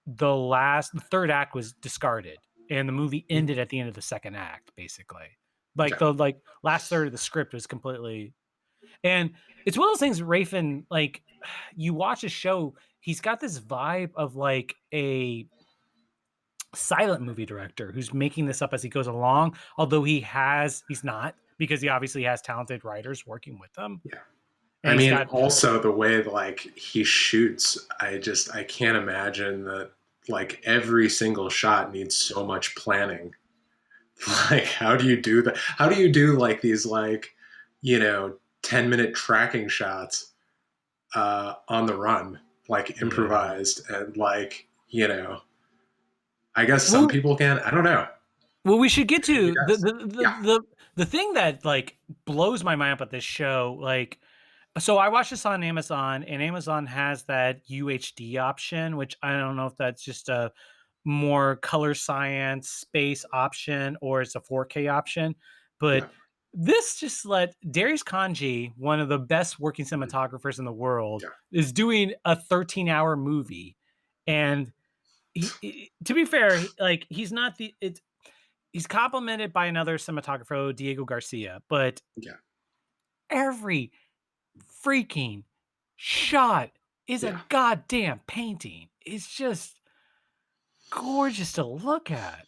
the third act was discarded, and the movie Mhm. ended at the end of the second act, basically. Like Yeah, the last third of the script was completely and it's one of those things, Rafen, like you watch a show, he's got this vibe of like a silent movie director who's making this up as he goes along, although he's not because he obviously has talented writers working with him. yeah. And I he's mean, got also the way like he shoots, I can't imagine that like every single shot needs so much planning. Like, how do you do that? How do you do like these 10-minute tracking shots on the run, like yeah. improvised and I guess some Well, people can. I don't know. we should get Maybe he to does. Yeah. the thing that like blows my mind about this show, like so I watched this on Amazon, and Amazon has that UHD option, which I don't know if that's just a more color science space option or it's a 4K option. But Yeah. this just let Darius Kanji, one of the best working Mhm. cinematographers in the world, Yeah, is doing a 13-hour movie, and to be fair, like he's not the it's he's complimented by another cinematographer, Diego Garcia, but yeah, every freaking shot is a yeah, goddamn painting. It's just gorgeous to look at.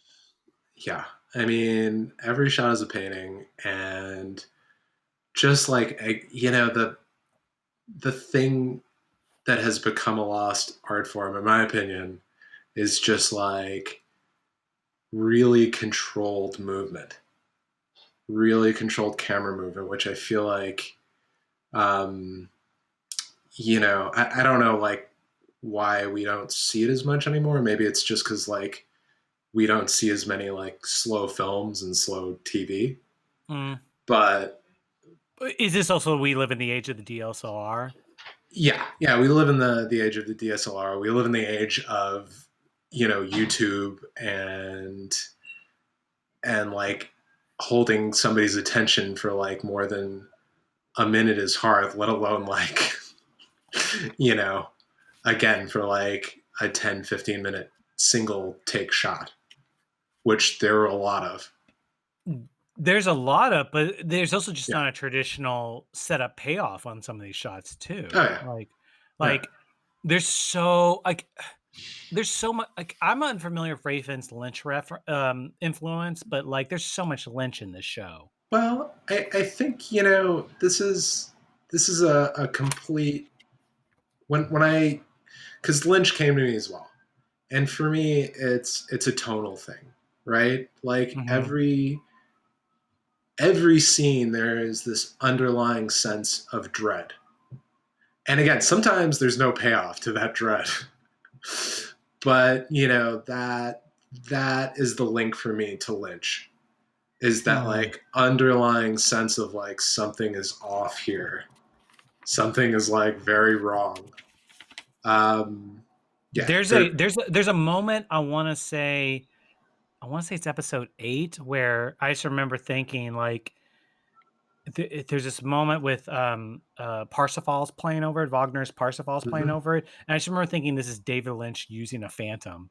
yeah. I mean, every shot is a painting, and just like the thing that has become a lost art form, in my opinion, is just like really controlled movement, really controlled camera movement, which I feel like, um, I don't know, like why we don't see it as much anymore. Maybe it's just because like we don't see as many like slow films and slow TV. Mm. But Is this also we live in the age of the DSLR? yeah, yeah, we live in the age of the DSLR. We live in the age of YouTube and like holding somebody's attention for like more than a minute is hard, let alone like you know again for like a 10-15 minute single take shot, which there were a lot of. There's a lot of, but there's also just Yeah. not a traditional setup payoff on some of these shots Oh too. yeah. Yeah. Like there's so like there's so much like I'm unfamiliar with Raven's Lynch influence, but like there's so much Lynch in this show. Well, I think this is a complete when I because Lynch came to me as well, and for me it's a tonal thing, right? Like Mhm. every scene there is this underlying sense of dread, and again sometimes there's no payoff to that dread, but that is the link for me to Lynch, is that Mm. like underlying sense of like something is off here, something is like very wrong. Um, yeah, there. There's a moment I want to say it's episode 8 where I just remember thinking like there's this moment with Parsifal's playing over it, Wagner's Parsifal's playing Mhm. over it, and I just remember thinking this is David Lynch using a phantom.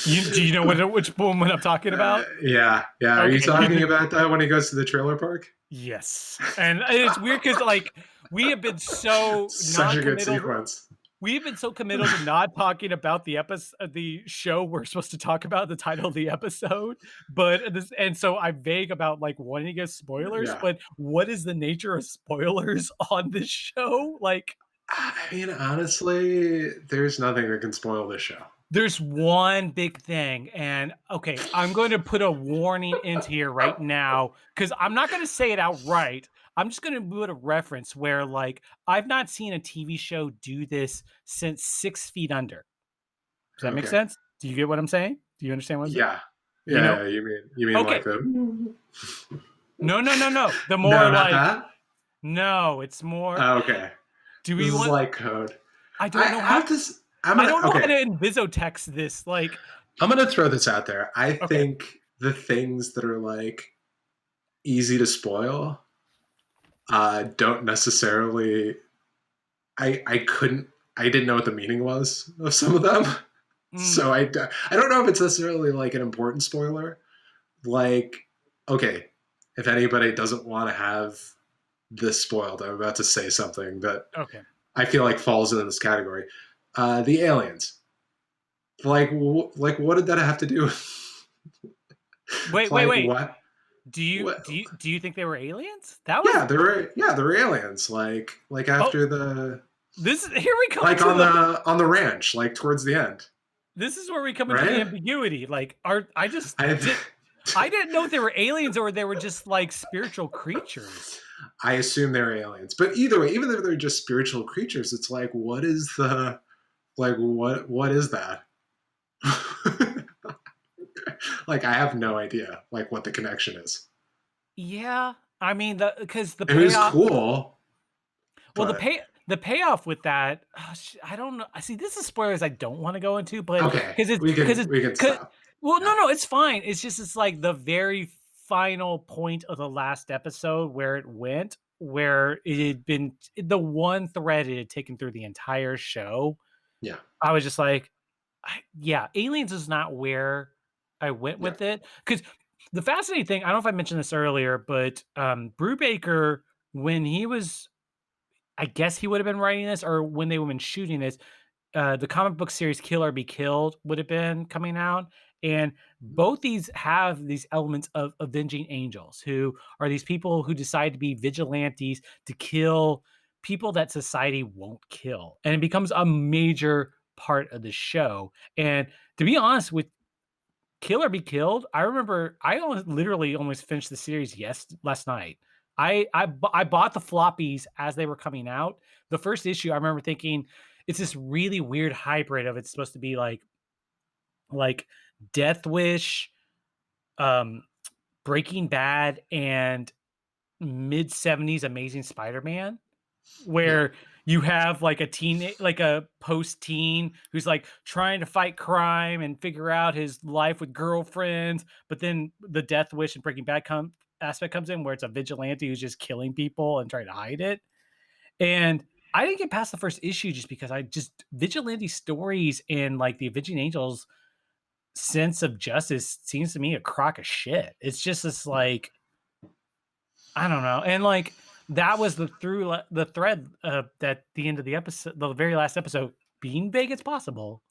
Do you know which moment I'm talking about? Yeah, yeah. Are you Okay, talking about that when he goes to the trailer park? yes, and it's weird because like we have been so Such a good non-committal. sequence. We've been so committal to not talking about the show we're supposed to talk about, the title of the episode, but this and so I'm vague about, like, wanting to give spoilers, Yeah. but what is the nature of spoilers on this show? Like, I mean, honestly, there's nothing that can spoil this show. there's one big thing, and, okay, I'm going to put a warning into here right now because 'cause I'm not gonna say it outright. I'm just gonna put a reference where, like, I've not seen a TV show do this since 6 Feet Under. Does that make Okay. sense? Do you get what I'm saying? Do you understand what I'm saying? Yeah. You know? Yeah, yeah. You mean like Okay. the No, no, no, no. The more no, not like that. no, it's more Oh, okay. do This we is want like code. I I don't know how have to. I'm I gonna. don't know how Okay. to invisotext this, like I'm gonna throw this out there. I okay. think the things that are like easy to spoil don't necessarily. I couldn't. I didn't know what the meaning was of some of them, Mm, so I don't know if it's necessarily like an important spoiler. Like, okay, if anybody doesn't want to have this spoiled, I'm about to say something that okay. I feel like falls into this category. The aliens. Like, what did that have to do? Wait, wait, Like, wait. what? What? Do you think they were aliens? That was Yeah, there were aliens. Like oh, after the this is here we come like into on the the ranch, like towards the end, this is where we come into the right? ambiguity. Like, are I I didn't know if they were aliens or they were just like spiritual creatures. I assume they're aliens, but either way, even if they're just spiritual creatures, it's like, what is the like what is that? Like, I have no idea like what the connection is. Yeah. I mean, the because the I mean, it's payoff cool, well, but the payoff with that, I don't know. See, this is spoilers I don't want to go into, but okay, because it's we because can it's we can because stop. Well, Yeah, no, it's fine. It's like the very final point of the last episode where it went, where it had been the one thread it had taken through the entire show. yeah, I was just like, yeah, Aliens is not where I went yeah, with it. Because the fascinating thing, I don't know if I mentioned this earlier, but Brubaker, when he was, I guess he would have been writing this, or when they were been shooting this, the comic book series Kill or Be Killed would have been coming out. And both these have these elements of avenging angels, who are these people who decide to be vigilantes to kill people that society won't kill. And it becomes a major part of the show. And to be honest, with Kill or Be Killed, I remember literally almost finished the series last night. I bought the floppies as they were coming out. The first issue, I remember thinking it's this really weird hybrid of it's supposed to be like Death Wish, um, Breaking Bad, and mid 70s Amazing Spider-Man, yeah. where you have like like a post-teen who's like trying to fight crime and figure out his life with girlfriends, but then the Death Wish and Breaking Bad aspect comes in where it's a vigilante who's just killing people and trying to hide it. And I didn't get past the first issue just because I just vigilante stories and like the Avenging Angels sense of justice seems to me a crock of shit. It's just this like I don't know, and, like, that was the thread, that the end of the episode the very last episode, being big as possible,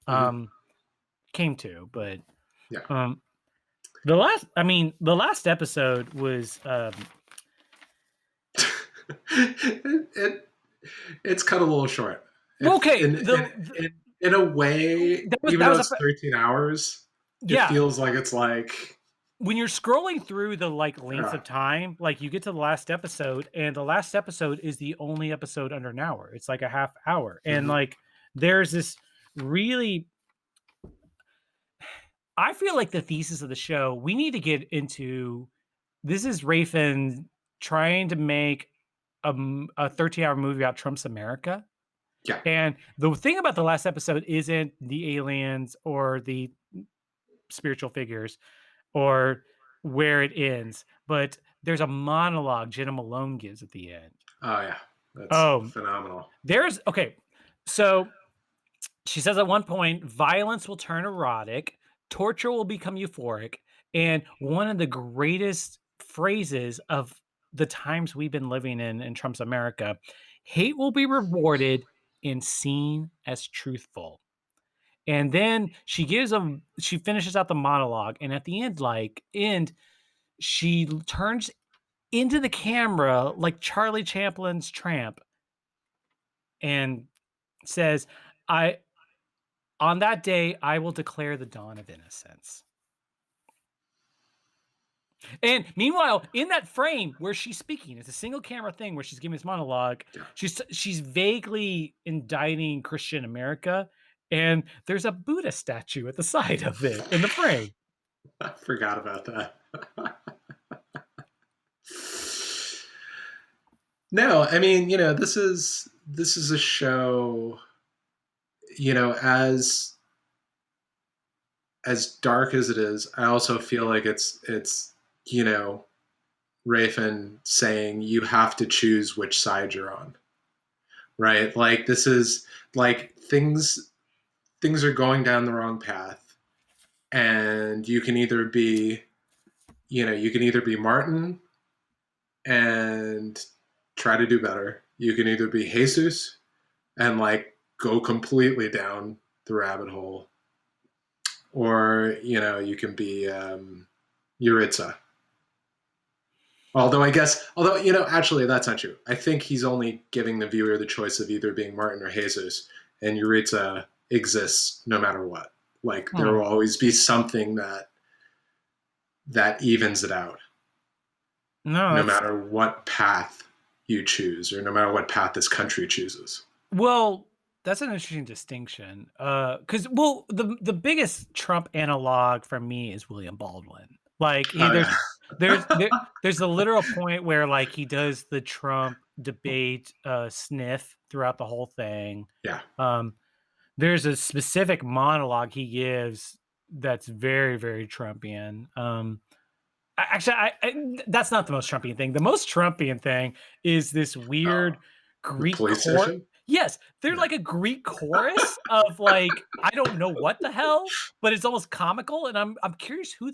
Hmm. um, came to, but, Yeah. um, the last episode was, it it's cut a little short. well, If okay, in a way, even that though was a it's 13 hours, it yeah, feels like it's like, when you're scrolling through the, like, lengths uh, of time, like, you get to the last episode, and the last episode is the only episode under an hour, it's like a half hour, and, mhm, like, there's this really I feel like the thesis of the show, we need to get into this is Rafin trying to make a 13-hour movie about Trump's America. yeah. And the thing about the last episode isn't the aliens or the spiritual figures or where it ends, but there's a monologue Jenna Malone gives at the end. Oh, yeah. That's Oh, phenomenal. there's okay. So she says at one point, violence will turn erotic, torture will become euphoric, and one of the greatest phrases of the times we've been living in Trump's America, hate will be rewarded and seen as truthful. And then she finishes out the monologue, and at the end, she turns into the camera like Charlie Chaplin's tramp and says, I On that day, I will declare the dawn of innocence. And meanwhile, in that frame where she's speaking, it's a single camera thing where she's giving this monologue. Yeah. She's vaguely indicting Christian America, and there's a Buddha statue at the side of it in the frame. I forgot about that. No, I mean, this is a show, as dark as it is, I also feel like it's you know, Rafin saying you have to choose which side you're on, right? Like this is like things are going down the wrong path, and you can either be Martin and try to do better. You can either be Jesus and like go completely down the rabbit hole, or you can be Yuritsa. Although actually that's not true. I think he's only giving the viewer the choice of either being Martin or Jesus, and Yuritsa exists no matter what. Like there Hmm. will always be something that evens it out, No, no that's matter what path you choose, or no matter what path this country chooses. well, that's an interesting distinction. Because the biggest Trump analog for me is William Baldwin. Like Oh yeah, there's there, there's a literal point where like he does the Trump debate sniff throughout the whole thing. yeah, Um, there's a specific monologue he gives that's very, very Trumpian. Actually, that's not the most Trumpian thing. The most Trumpian thing is this Oh, weird the Greek police chor. station. Yes, they're Yeah, like a Greek chorus of like I don't know what the hell, but it's almost comical, and I'm curious who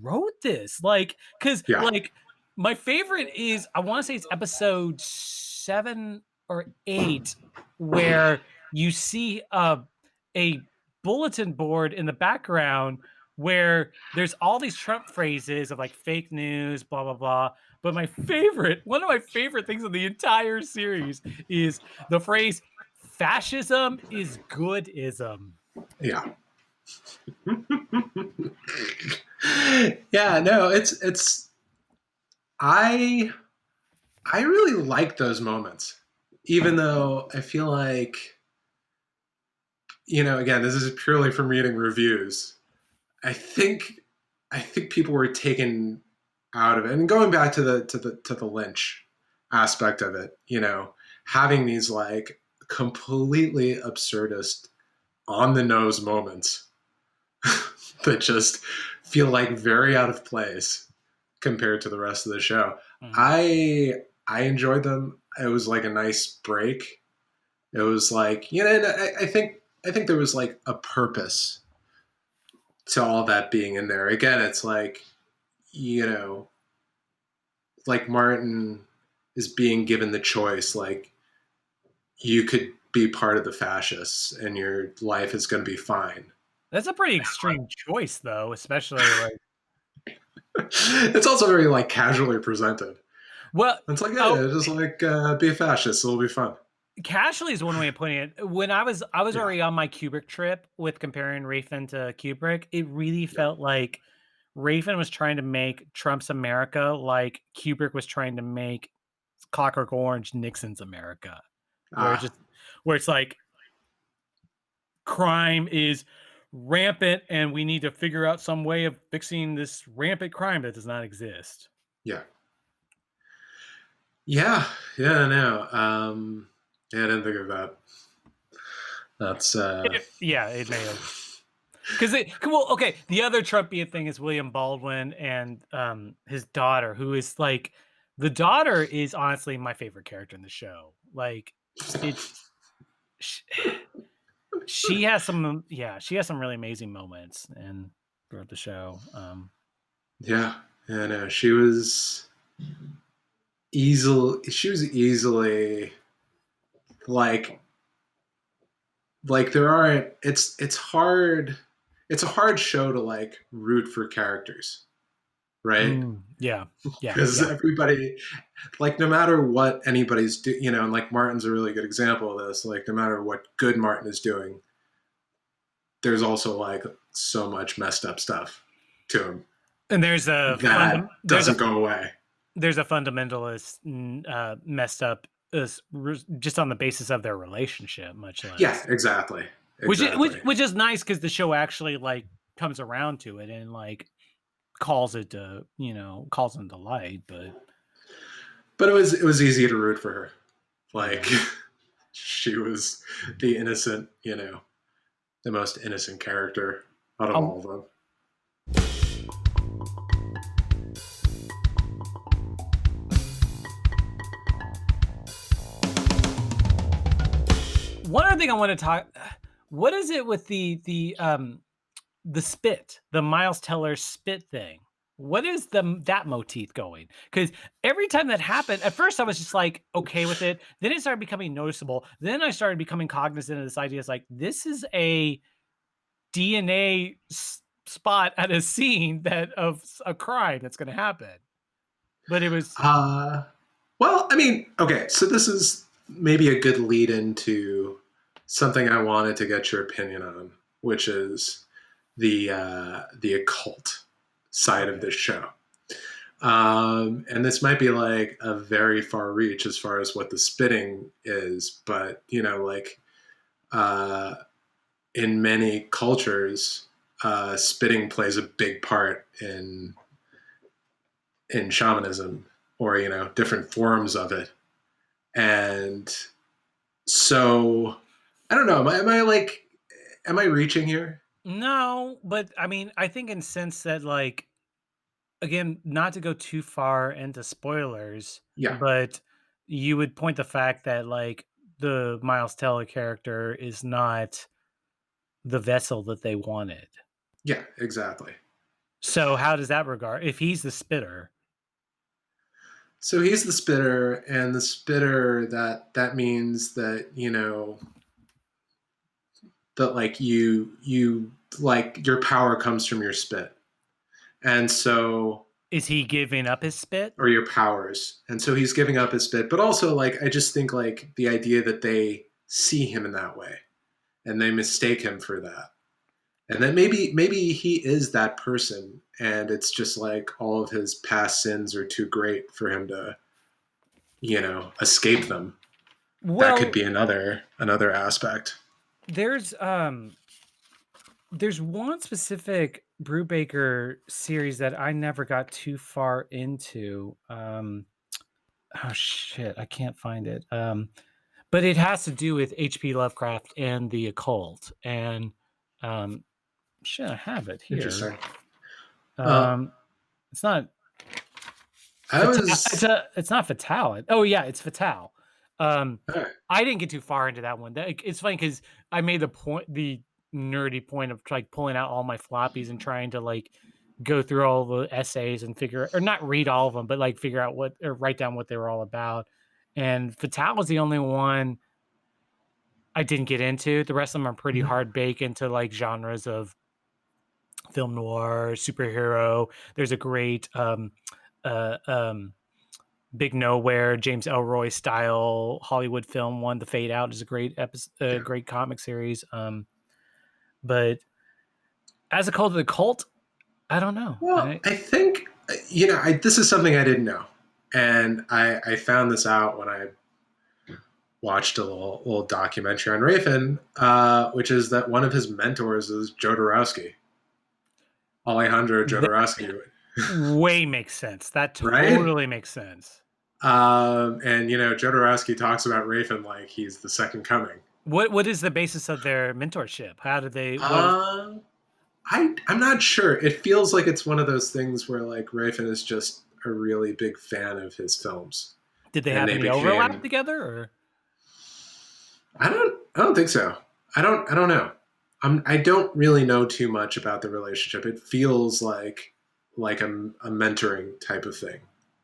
wrote this? Like, because yeah. like my favorite is I want to say it's episode 7 or 8, where you see a bulletin board in the background where there's all these Trump phrases of like fake news, blah blah blah. But one of my favorite things in the entire series is the phrase "fascism is goodism." Yeah. Yeah, no, it's I I really like those moments. Even though I feel like, again, this is purely from reading reviews. I think I think people were taken out of it. And going back to the Lynch aspect of it, having these like completely absurdist on the nose moments that just feel like very out of place compared to the rest of the show. Mhm. I enjoyed them. It was like a nice break. It was like, and I think there was like a purpose to all that being in there. Again, it's you know, like Martin is being given the choice, like you could be part of the fascists and your life is going to be fine. That's a pretty extreme choice, though, especially like It's also very like casually presented. well, It's like, oh, yeah, just like be a fascist, it'll be fun. casually is one way of putting it. When I was Yeah, already on my Kubrick trip with comparing Rafin to Kubrick, it really yeah. felt like Rafin was trying to make Trump's America like Kubrick was trying to make Clockwork Orange Nixon's America, where it's Ah, just where it's like crime is rampant and we need to figure out some way of fixing this rampant crime that does not exist. yeah, yeah, yeah. No, yeah, I didn't think of that. That's Yeah, it may have. Because well, okay. The other Trumpian thing is William Baldwin and his daughter, who is like the daughter is honestly my favorite character in the show. Like it's sh- she has some really amazing moments and throughout the show. yeah, yeah. No, she was easily like there aren't it's a hard show to like root for characters, right? Yeah, yeah, Because yeah. everybody, like, no matter what anybody's and like Martin's a really good example of this. Like, no matter what good Martin is doing, there's also like so much messed up stuff to him And that doesn't go away. there's a fundamentalist messed up just on the basis of their relationship, much Yeah, less. exactly, Which exactly. which is nice because the show actually, like, comes around to it and, like, calls into light, but But it was easy to root for her. Like, yeah. she was the innocent, the most innocent character out of Um, all of them. one other thing I wanna talk what is it with the spit, the Miles Teller spit thing? What is that motif going? Because every time that happened, at first I was just like okay with it. Then it started becoming noticeable. Then I started becoming cognizant of this idea. It's like this is a DNA spot at a scene a crime that's going to happen. But it was Uh, well, I mean, okay, so this is maybe a good lead into something I wanted to get your opinion on, which is the occult side of okay. this show. And this might be like a very far reach as far as what the spitting is, but like uh, in many cultures, spitting plays a big part in shamanism or different forms of it. And so I don't know. Am I reaching here? No, but I mean, I think in sense that like again, not to go too far into spoilers, Yeah, but you would point the fact that like the Miles Teller character is not the vessel that they wanted. yeah, exactly. So how does that regard if he's the spitter? So he's the spitter, and the spitter, that means that, that like you like your power comes from your spit. And so, Is he giving up his spit? or your powers. And so he's giving up his spit, but also like I just think like the idea that they see him in that way and they mistake him for that. And then maybe he is that person and it's just like all of his past sins are too great for him to, escape them. That could Well, be another aspect. there's there's one specific Brubaker series that I never got too far into. Oh shit, I can't find it. But it has to do with H.P. Lovecraft and the occult. And um, shit, I have it here. Interesting. Uh, Um, it's not I fatal. was It's not fatal. Oh yeah, it's fatal. Um, uh, I didn't get too far into that one. It's funny because I made the nerdy point of like pulling out all my floppies and trying to like go through all the essays and figure or not read all of them, but like figure out what or write down what they were all about. And Fatal was the only one I didn't get into. The rest of them are pretty mhm, hard baked into like genres of film noir, superhero. There's a great uh, um, Big Nowhere, James Elroy style Hollywood film one. The Fade Out is a great episode, yeah. great comic series. But as a cult of the cult, I don't know. Well, I think this is something I didn't know, and I found this out when I watched a little documentary on Rafen, which is that one of his mentors is Jodorowsky, Alejandro that Jodorowsky, way makes sense. That right? totally makes sense. And Jodorowsky talks about Rafen like he's the second coming. What is the basis of their mentorship? How did they? What is? Uh, I'm not sure. It feels like it's one of those things where like Rafen is just a really big fan of his films, Did they and have they any overlap became. together? Or I don't think so. I don't know. I don't really know too much about the relationship. It feels like a mentoring type of thing.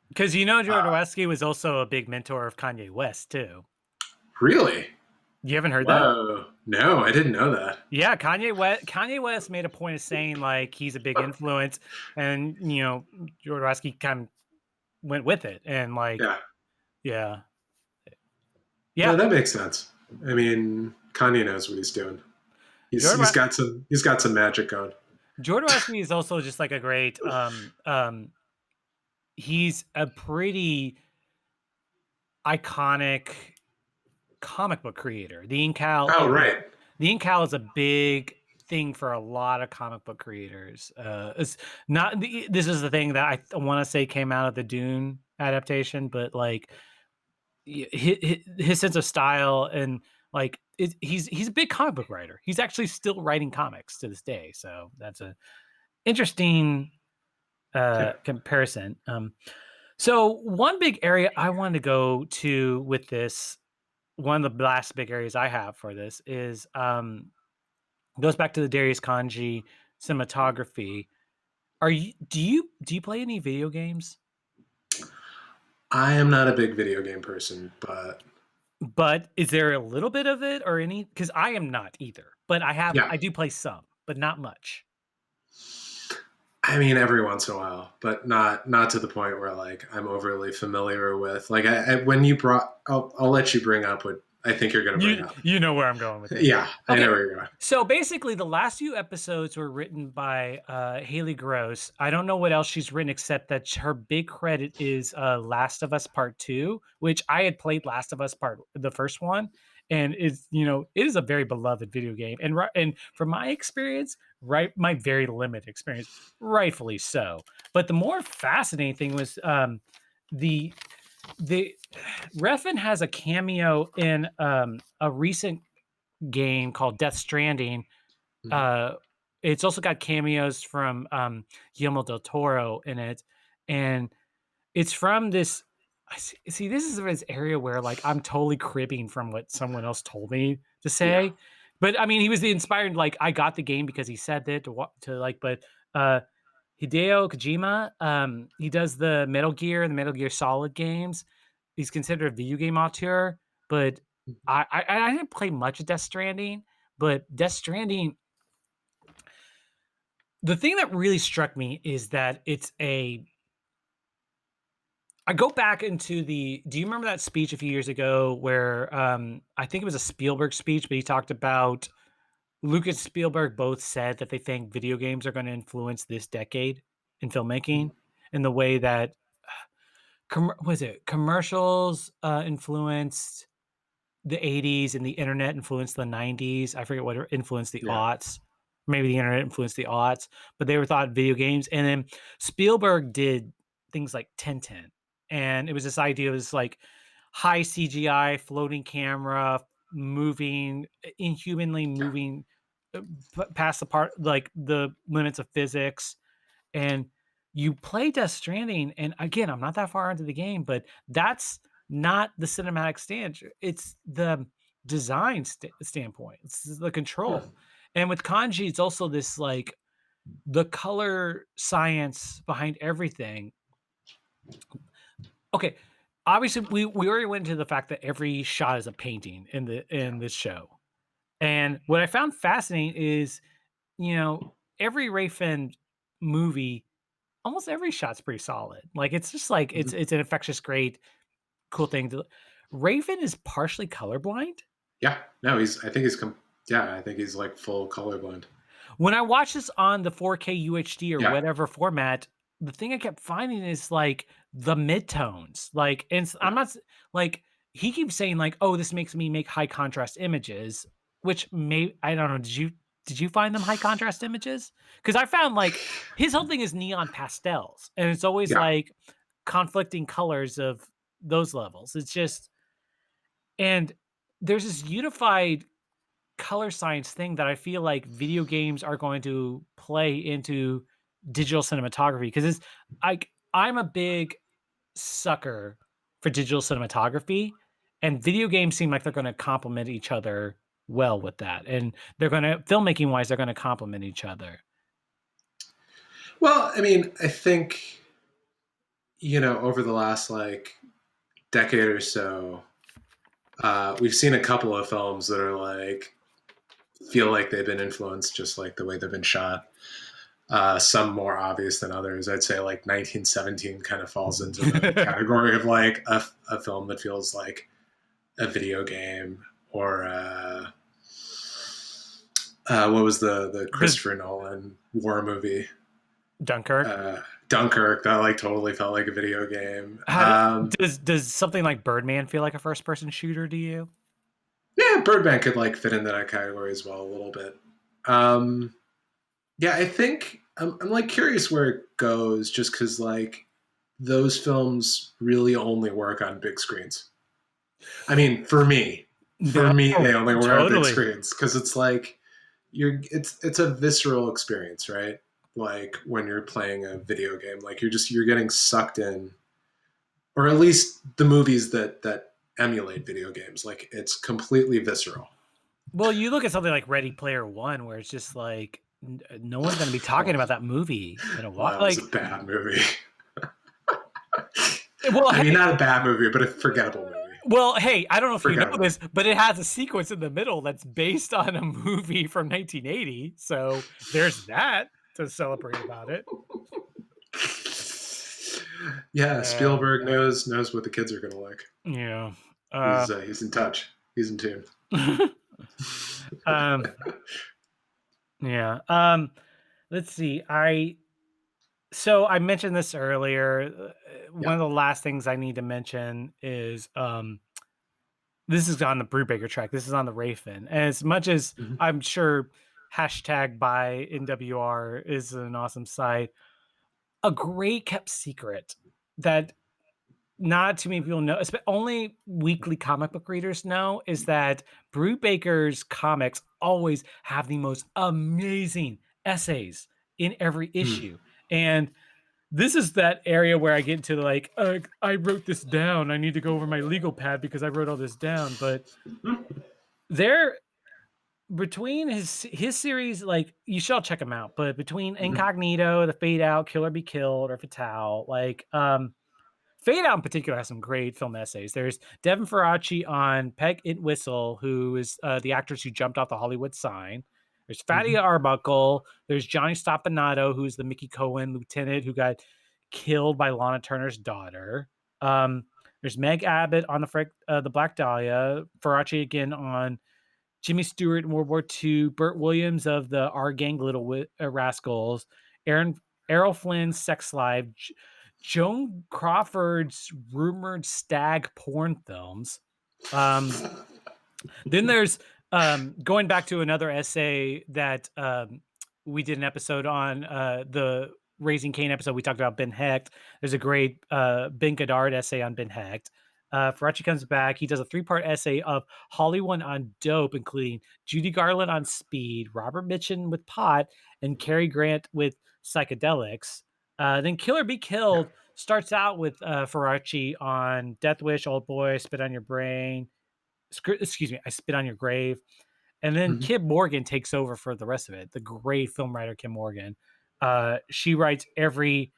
because Uh, Jodorowsky was also a big mentor of Kanye West too. really? You haven't heard that? Whoa. No, I didn't know that. Yeah, Kanye West made a point of saying like he's a big influence, and Jodorowsky kind of went with it, and like Yeah. yeah, No, yeah. that makes sense. I mean, Kanye knows what he's doing. He's Jodor- got some magic going. Jodorowsky is also just like a great he's a pretty iconic comic book creator. Oh, right. The Incal is a big thing for a lot of comic book creators. It's not this is the thing that I want to say came out of the Dune adaptation, but like his sense of style and like he's a big comic book writer. He's actually still writing comics to this day, so that's a interesting Yeah. comparison. So one big area I wanted to go to with this, one of the last big areas I have for this is goes back to the Darius Kanji cinematography. Are you do you play any video games? I am not a big video game person, but But is there a little bit of it or any? Because I am not either. But yeah. I do play some, but not much. I mean, every once in a while, but not to the point where like I'm overly familiar with. Like when you brought, I'll let you bring up what I think you're going to bring up. You know where I'm going with this. Yeah, I know Okay. where you're going. So basically, the last few episodes were written by Haley Gross. I don't know what else she's written except that her big credit is Last of Us Part Two, which I had played Last of Us Part the first one, and is it is a very beloved video game. And from my experience, right, my very limited experience, rightfully so. But the more fascinating thing was the the Refn has a cameo in a recent game called Death Stranding, Mhm. uh, It's also got cameos from, Guillermo del Toro in it, and it's from this this is this area where, like, I'm totally cribbing from what someone else told me to Yeah. say, but, I mean, he was the inspired like, I got the game because he said that but, uh, Hideo Kojima, he does the Metal Gear and the Metal Gear Solid games. He's considered a video game auteur, but I didn't play much of Death Stranding, but Death Stranding the thing that really struck me is that it's a I go back into the do you remember that speech a few years ago where, I think it was a Spielberg speech, but he talked about Lucas and Spielberg both said that they think video games are gonna influence this decade in filmmaking Mhm. in the way that was it commercials, influenced the '80s and the internet influenced the '90s. I forget what influenced the Yeah. aughts. Maybe the internet influenced the aughts, but they were thought video games. And then Spielberg did things like Tintin, and it was this idea of this like high CGI floating camera moving inhumanly moving uh, past the part like the limits of physics and you play Death Stranding, and again, I'm not that far into the game, but that's not the cinematic stand. It's the design standpoint. It's the Yeah. control. And with Kanji, it's also this like the color science behind everything. Okay, obviously, we already went into the fact that every shot is a painting Yeah. in this show. And what I found fascinating is, you know, every Ray Finn movie almost every shot's pretty solid. Like, it's just like Mhm. it's an infectious, great, cool thing to Raven is partially colorblind. Yeah. No, he's. I think he's. Yeah, I think he's like full colorblind. When I watch this on the 4K UHD or Yeah. whatever format, the thing I kept finding is, like, the midtones, like, and I'm Yeah. not like, he keeps saying, like, "Oh, this makes me make high contrast images," which may I don't know, did you find them high contrast images? Because I found, like, his whole thing is neon pastels, and it's always, Yeah. like, conflicting colors of those levels. It's just and there's this unified color science thing that I feel like video games are going to play into digital cinematography because it's like I'm a big sucker for digital cinematography, and video games seem like they're going to complement each other well with that, and they're going to filmmaking wise, they're going to complement each other. Well, I mean, I think over the last like decade or so, we've seen a couple of films that are like feel like they've been influenced just like the way they've been shot. Some more obvious than others. I'd say like 1917 kind of falls into the category of like a film that feels like a video game or what was the Does Christopher Nolan war movie? Dunkirk? Uh, Dunkirk that like totally felt like a video game. How do, does something like Birdman feel like a first person shooter to you? Yeah, Birdman could like fit into that category as well a little bit. Um, yeah, I think I'm like curious where it goes, just because like those films really only work on big screens. I mean, for No, me, they only work on big totally. screens because it's like it's a visceral experience, right? Like when you're playing a video game, like you're getting sucked in, or at least the movies that emulate video games. Like it's completely visceral. Well, you look at something like Ready Player One, where it's just like no one's going to be talking Well, about that movie in a while. that was a Like, bad movie. well, I mean, hey, not a bad movie, but a forgettable movie. hey, I don't know if you know Forgettable. this, but it has a sequence in the middle that's based on a movie from 1980. So there's that to celebrate about it. Yeah, Yeah, Spielberg knows what the kids are gonna like. yeah, He's in touch. He's in tune. um, yeah. Let's see. I mentioned this earlier. One Yeah. of the last things I need to mention is this is on the Brubaker track. This is on the Rafin. And as much as Mhm. I'm sure hashtag by NWR is an awesome site, a great kept secret that not too many people know, only weekly comic book readers know, is that Brubaker's comics always have the most amazing essays in every Mm. issue. And this is that area where I get into like, I wrote this down. I need to go over my legal pad because I wrote all this down. But there, between his series, like you shall check them out. But between Mhm. Incognito, The Fade Out, Kill or Be Killed, or Fatale, like Fade Out in particular has some great film essays. There's Devin Faraci on Peg Entwistle, who is the actress who jumped off the Hollywood sign. There's Fatty Mhm. Arbuckle. There's Johnny Stoppanato, who's the Mickey Cohen lieutenant who got killed by Lana Turner's daughter. Um, there's Meg Abbott on the Black Dahlia. Faraci again on Jimmy Stewart in World War II. Burt Williams of the Our Gang Little Rascals. Aaron Errol Flynn's Sex Life. Joan Crawford's rumored stag porn films. Um, then there's going back to another essay that we did an episode on the Raising Cain episode. We talked about Ben Hecht. There's a great Ben Goddard essay on Ben Hecht. Faraci comes back. He does a 3-part essay of Hollywood on dope, including Judy Garland on speed, Robert Mitchum with pot, and Cary Grant with psychedelics. Then Kill or Be Yeah. Killed starts out with Faraci on Death Wish, Old Boy, Spit on Your Brain, excuse me, I Spit on Your Grave. And then Mhm. Kim Morgan takes over for the rest of it. The great film writer Kim Morgan. She writes every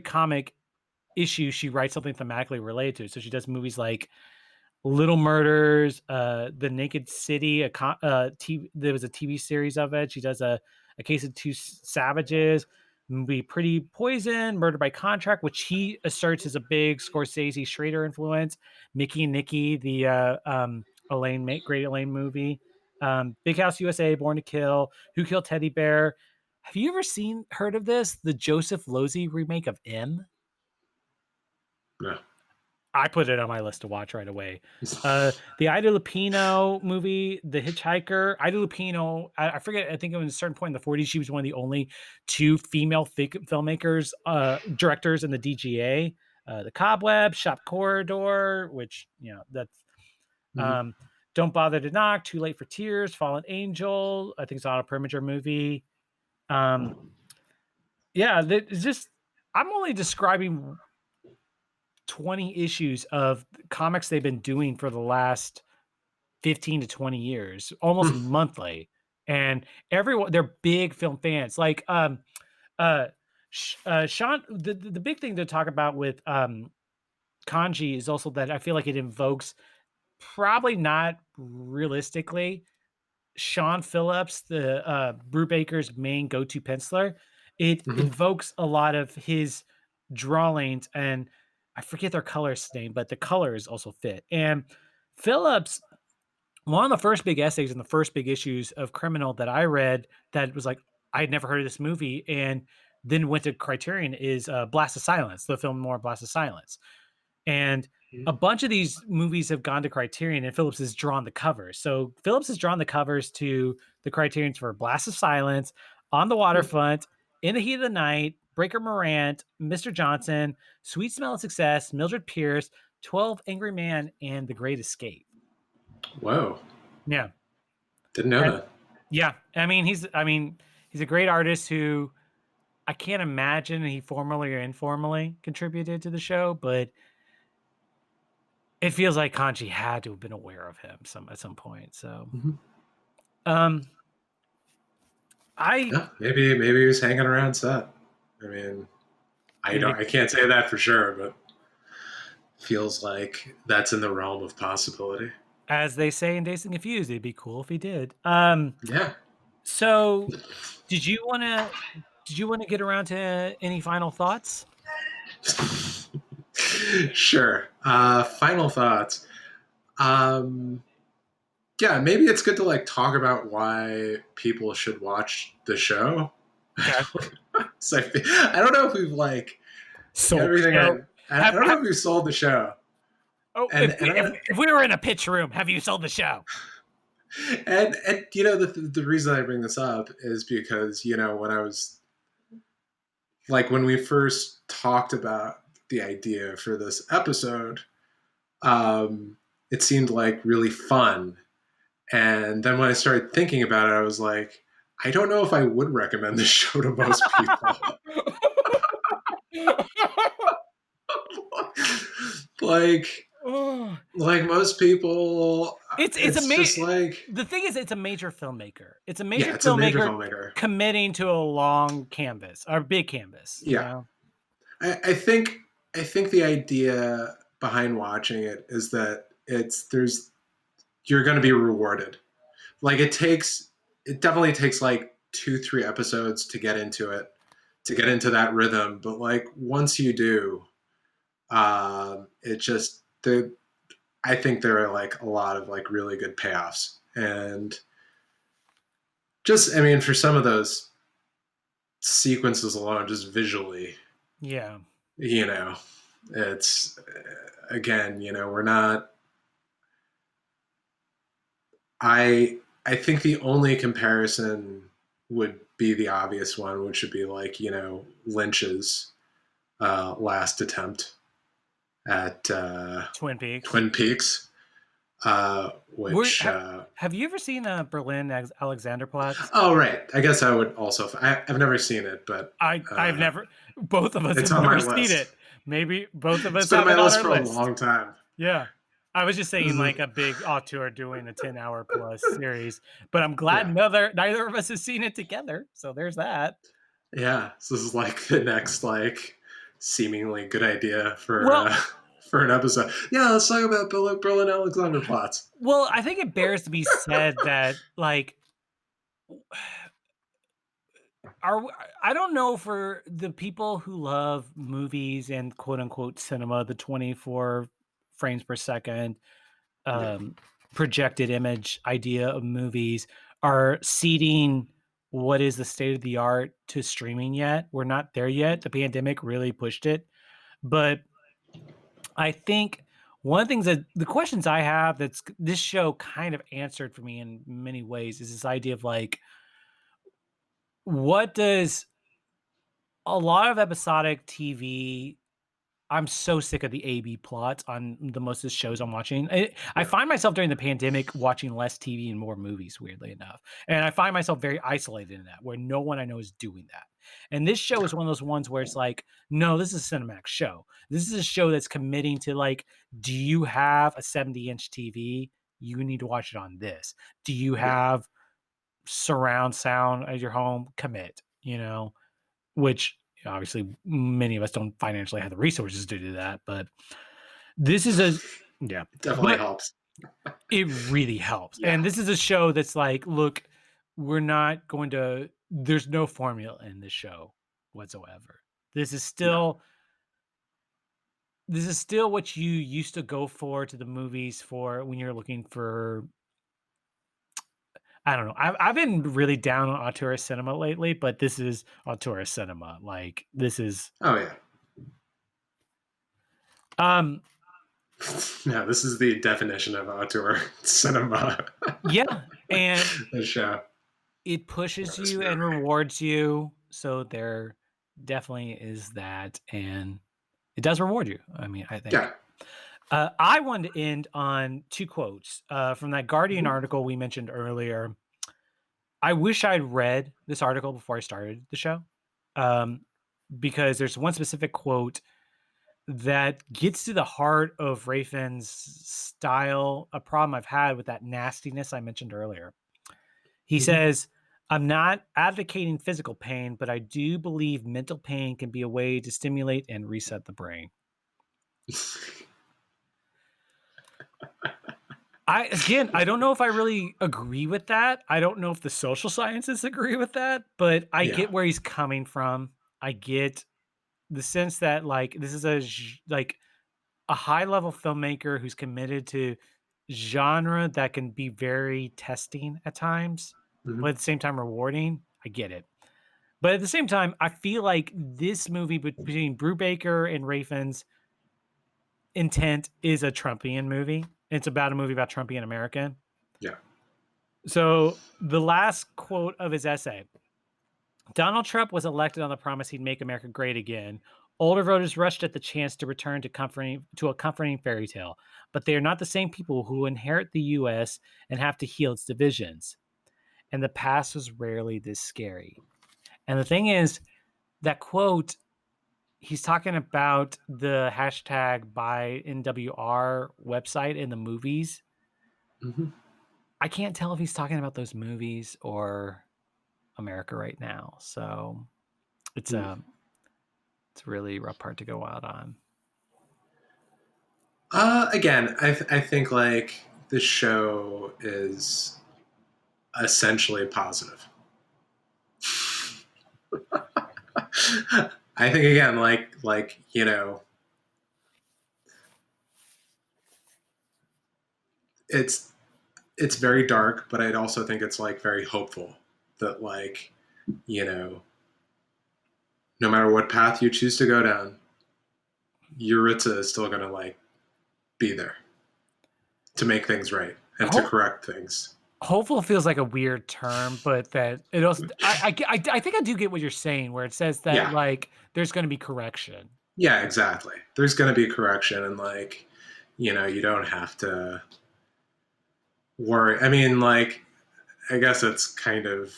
comic issue. She writes something thematically related to it. So she does movies like Little Murders, The Naked City. There was a TV series of it. She does a Case of Two Savages. Movie Pretty Poison, Murder by Contract, which he asserts is a big Scorsese Schrader influence. Mickey and Nicky, the Great Elaine movie. Big House USA, Born to Kill, Who Killed Teddy Bear. Have you ever heard of this? The Joseph Losey remake of M? No. I put it on my list to watch right away. The Ida Lupino movie, The Hitchhiker. Ida Lupino, I forget. I think it was a certain point in the '40s. She was one of the only two female filmmakers, directors in the DGA. The Cobweb, Shop Corridor, which that's Mhm. um, Don't Bother to Knock, Too Late for Tears, Fallen Angel. I think it's on a Preminger movie. Um, yeah, it's just I'm only describing 20 issues of comics they've been doing for the last 15 to 20 years, almost Mhm. monthly. And everyone, they're big film fans. Like, uh, Sean, the big thing to talk about with Kanji is also that I feel like it invokes, probably not realistically, Sean Phillips, the Brubaker's main go-to penciler. It Mhm. invokes a lot of his drawings, and I forget their colorist name, but the colors also fit. And Phillips, one of the first big essays in the first big issues of Criminal that I read, that was like, I had never heard of this movie, and then went to Criterion, is Blast of Silence, the film More Blast of Silence. And a bunch of these movies have gone to Criterion, and Phillips has drawn the covers. So Phillips has drawn the covers to the Criterions for Blast of Silence, On the Mhm. Waterfront, In the Heat of the Night, Breaker Morant, Mr. Johnson, Sweet Smell of Success, Mildred Pierce, 12 Angry Man, and The Great Escape. Whoa. Yeah. Didn't know And that. yeah, he's a great artist who I can't imagine he formally or informally contributed to the show, but it feels like Kanji had to have been aware of him at some point. So, Mhm. um, I Yeah, maybe he was hanging around set. I mean, it'd be, I can't say that for sure, but feels like that's in the realm of possibility. as they say in Dazed and Confused, it'd be cool if he did. Yeah. So did you want to get around to any final thoughts? Sure. Final thoughts. Um, yeah, maybe it's good to like talk about why people should watch the show. Okay. So I don't know if we've like Sold the everything. show. I don't know if we've sold the show, Oh, and and I, if we were in a pitch room, have you sold the show? and you know the reason I bring this up is because when I was like when we first talked about the idea for this episode, um, it seemed like really fun. And then when I started thinking about it, I was like, I don't know if I would recommend this show to most people. like Oh. like most people, It's a it's just the thing is it's a major filmmaker. It's a major yeah, it's a major filmmaker filmmaker. committing to a long canvas or big canvas, you Yeah, know? I think the idea behind watching it is that there's you're going to be rewarded. Like it definitely takes like 2 3 episodes to get into it, to get into that rhythm. But like once you do, it just the I think there are like a lot of like really good payoffs, and just I mean for some of those sequences alone, just visually, Yeah. you know, it's again, we're not. I think the only comparison would be the obvious one, which would be like Lynch's last attempt at Twin Peaks. Twin Peaks, Were which have you ever seen, Berlin Alexanderplatz? oh right, I guess I would also I've never seen it, but I've never both of us it's have on my never seen list. it. Maybe both of It's us been on have my it on list our for a list. long time. Yeah. I was just This saying is like a big auteur doing a 10-hour plus series, but I'm glad yeah, neither of us has seen it together, so there's that. yeah. So this is like the next like seemingly good idea for Well for an episode. Yeah, let's talk about Berlin Alexanderplatz. I think it bears to be said that, like, are I don't know for the people who love movies and quote unquote cinema, the 24 frames per second Yeah. um, projected image idea of movies are seeding what is the state of the art to streaming yet. We're not there yet. The pandemic really pushed it. But I think one of the things that the questions I have that's this show kind of answered for me in many ways is this idea of like, what does a lot of episodic TV. I'm so sick of the A/B plots on the most of the shows I'm watching. I Yeah. find myself during the pandemic watching less TV and more movies, weirdly enough, and I find myself very isolated in that, where no one I know is doing that. And this show is one of those ones where it's like, no, this is a Cinemax show. This is a show that's committing to like, do you have a 70-inch TV? You need to watch it on this. Do you Yeah. have surround sound at your home? Commit. Which obviously many of us don't financially have the resources to do that, but this is a yeah, It definitely but helps. it really helps. Yeah. And this is a show that's like, look, we're not going to there's no formula in this show whatsoever. This is No. still this is still what you used to go for to the movies for when you're looking for I don't know. I've been really down on auteur cinema lately, but this is auteur cinema. Like this is Oh yeah. um No, this is the definition of auteur cinema. yeah, and The show. it That pushes was you and very. rewards you, so there definitely is that, and it does reward you, I mean, I think. Yeah. I wanted to end on 2 quotes, from that Guardian Mhm. article we mentioned earlier. I wish I'd read this article before I started the show, um, because there's one specific quote that gets to the heart of Raffin's style, a problem I've had with that nastiness I mentioned earlier. He Mhm. says, I'm not advocating physical pain, but I do believe mental pain can be a way to stimulate and reset the brain. I don't know if I really agree with that. I don't know if the social sciences agree with that, but I Yeah. get where he's coming from. I get the sense that like this is like a high level filmmaker who's committed to genre that can be very testing at times, but Mhm. at the same time rewarding. I get it. But at the same time, I feel like this movie between Brubaker and Raffin's intent is a Trumpian movie. It's about a movie about Trumpian America. Yeah. So the last quote of his essay: Donald Trump was elected on the promise he'd make America great again. Older voters rushed at the chance to return to a comforting fairy tale, but they are not the same people who inherit the U.S. and have to heal its divisions. and the past was rarely this scary. And the thing is, that quote, he's talking about the hashtag by NWR website in the movies. Mhm. I can't tell if he's talking about those movies or America right now. So it's Mm. it's a really rough part to go out on. Again, I think like the show is essentially positive. I think again, like it's it's very dark, but I'd also think it's like very hopeful that like you know no matter what path you choose to go down, Yuritsa is still gonna like be there to make things right and to Hope, correct things. hopeful feels like a weird term, but that it also, I think I do get what you're saying, where it says that Yeah, like there's going to be correction. yeah, exactly. There's gonna be correction, and like you don't have to worry. I mean, like I guess it's kind of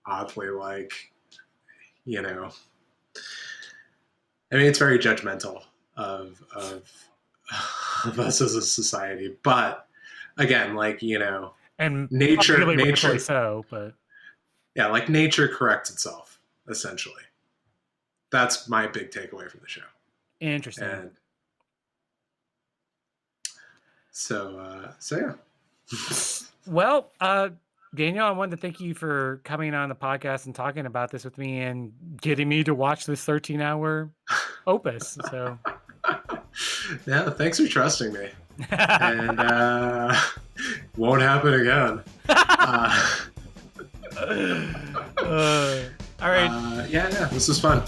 oddly like you know I mean, it's very judgmental of of us as a society. But again, like And nature, arguably rightfully nature, so, but yeah, like nature corrects itself essentially. That's my big takeaway from the show. interesting. And so yeah. Well, Daniel, I wanted to thank you for coming on the podcast and talking about this with me and getting me to watch this 13-hour opus. So, Yeah, thanks for trusting me. And won't happen again. Uh, all right. yeah, this was fun.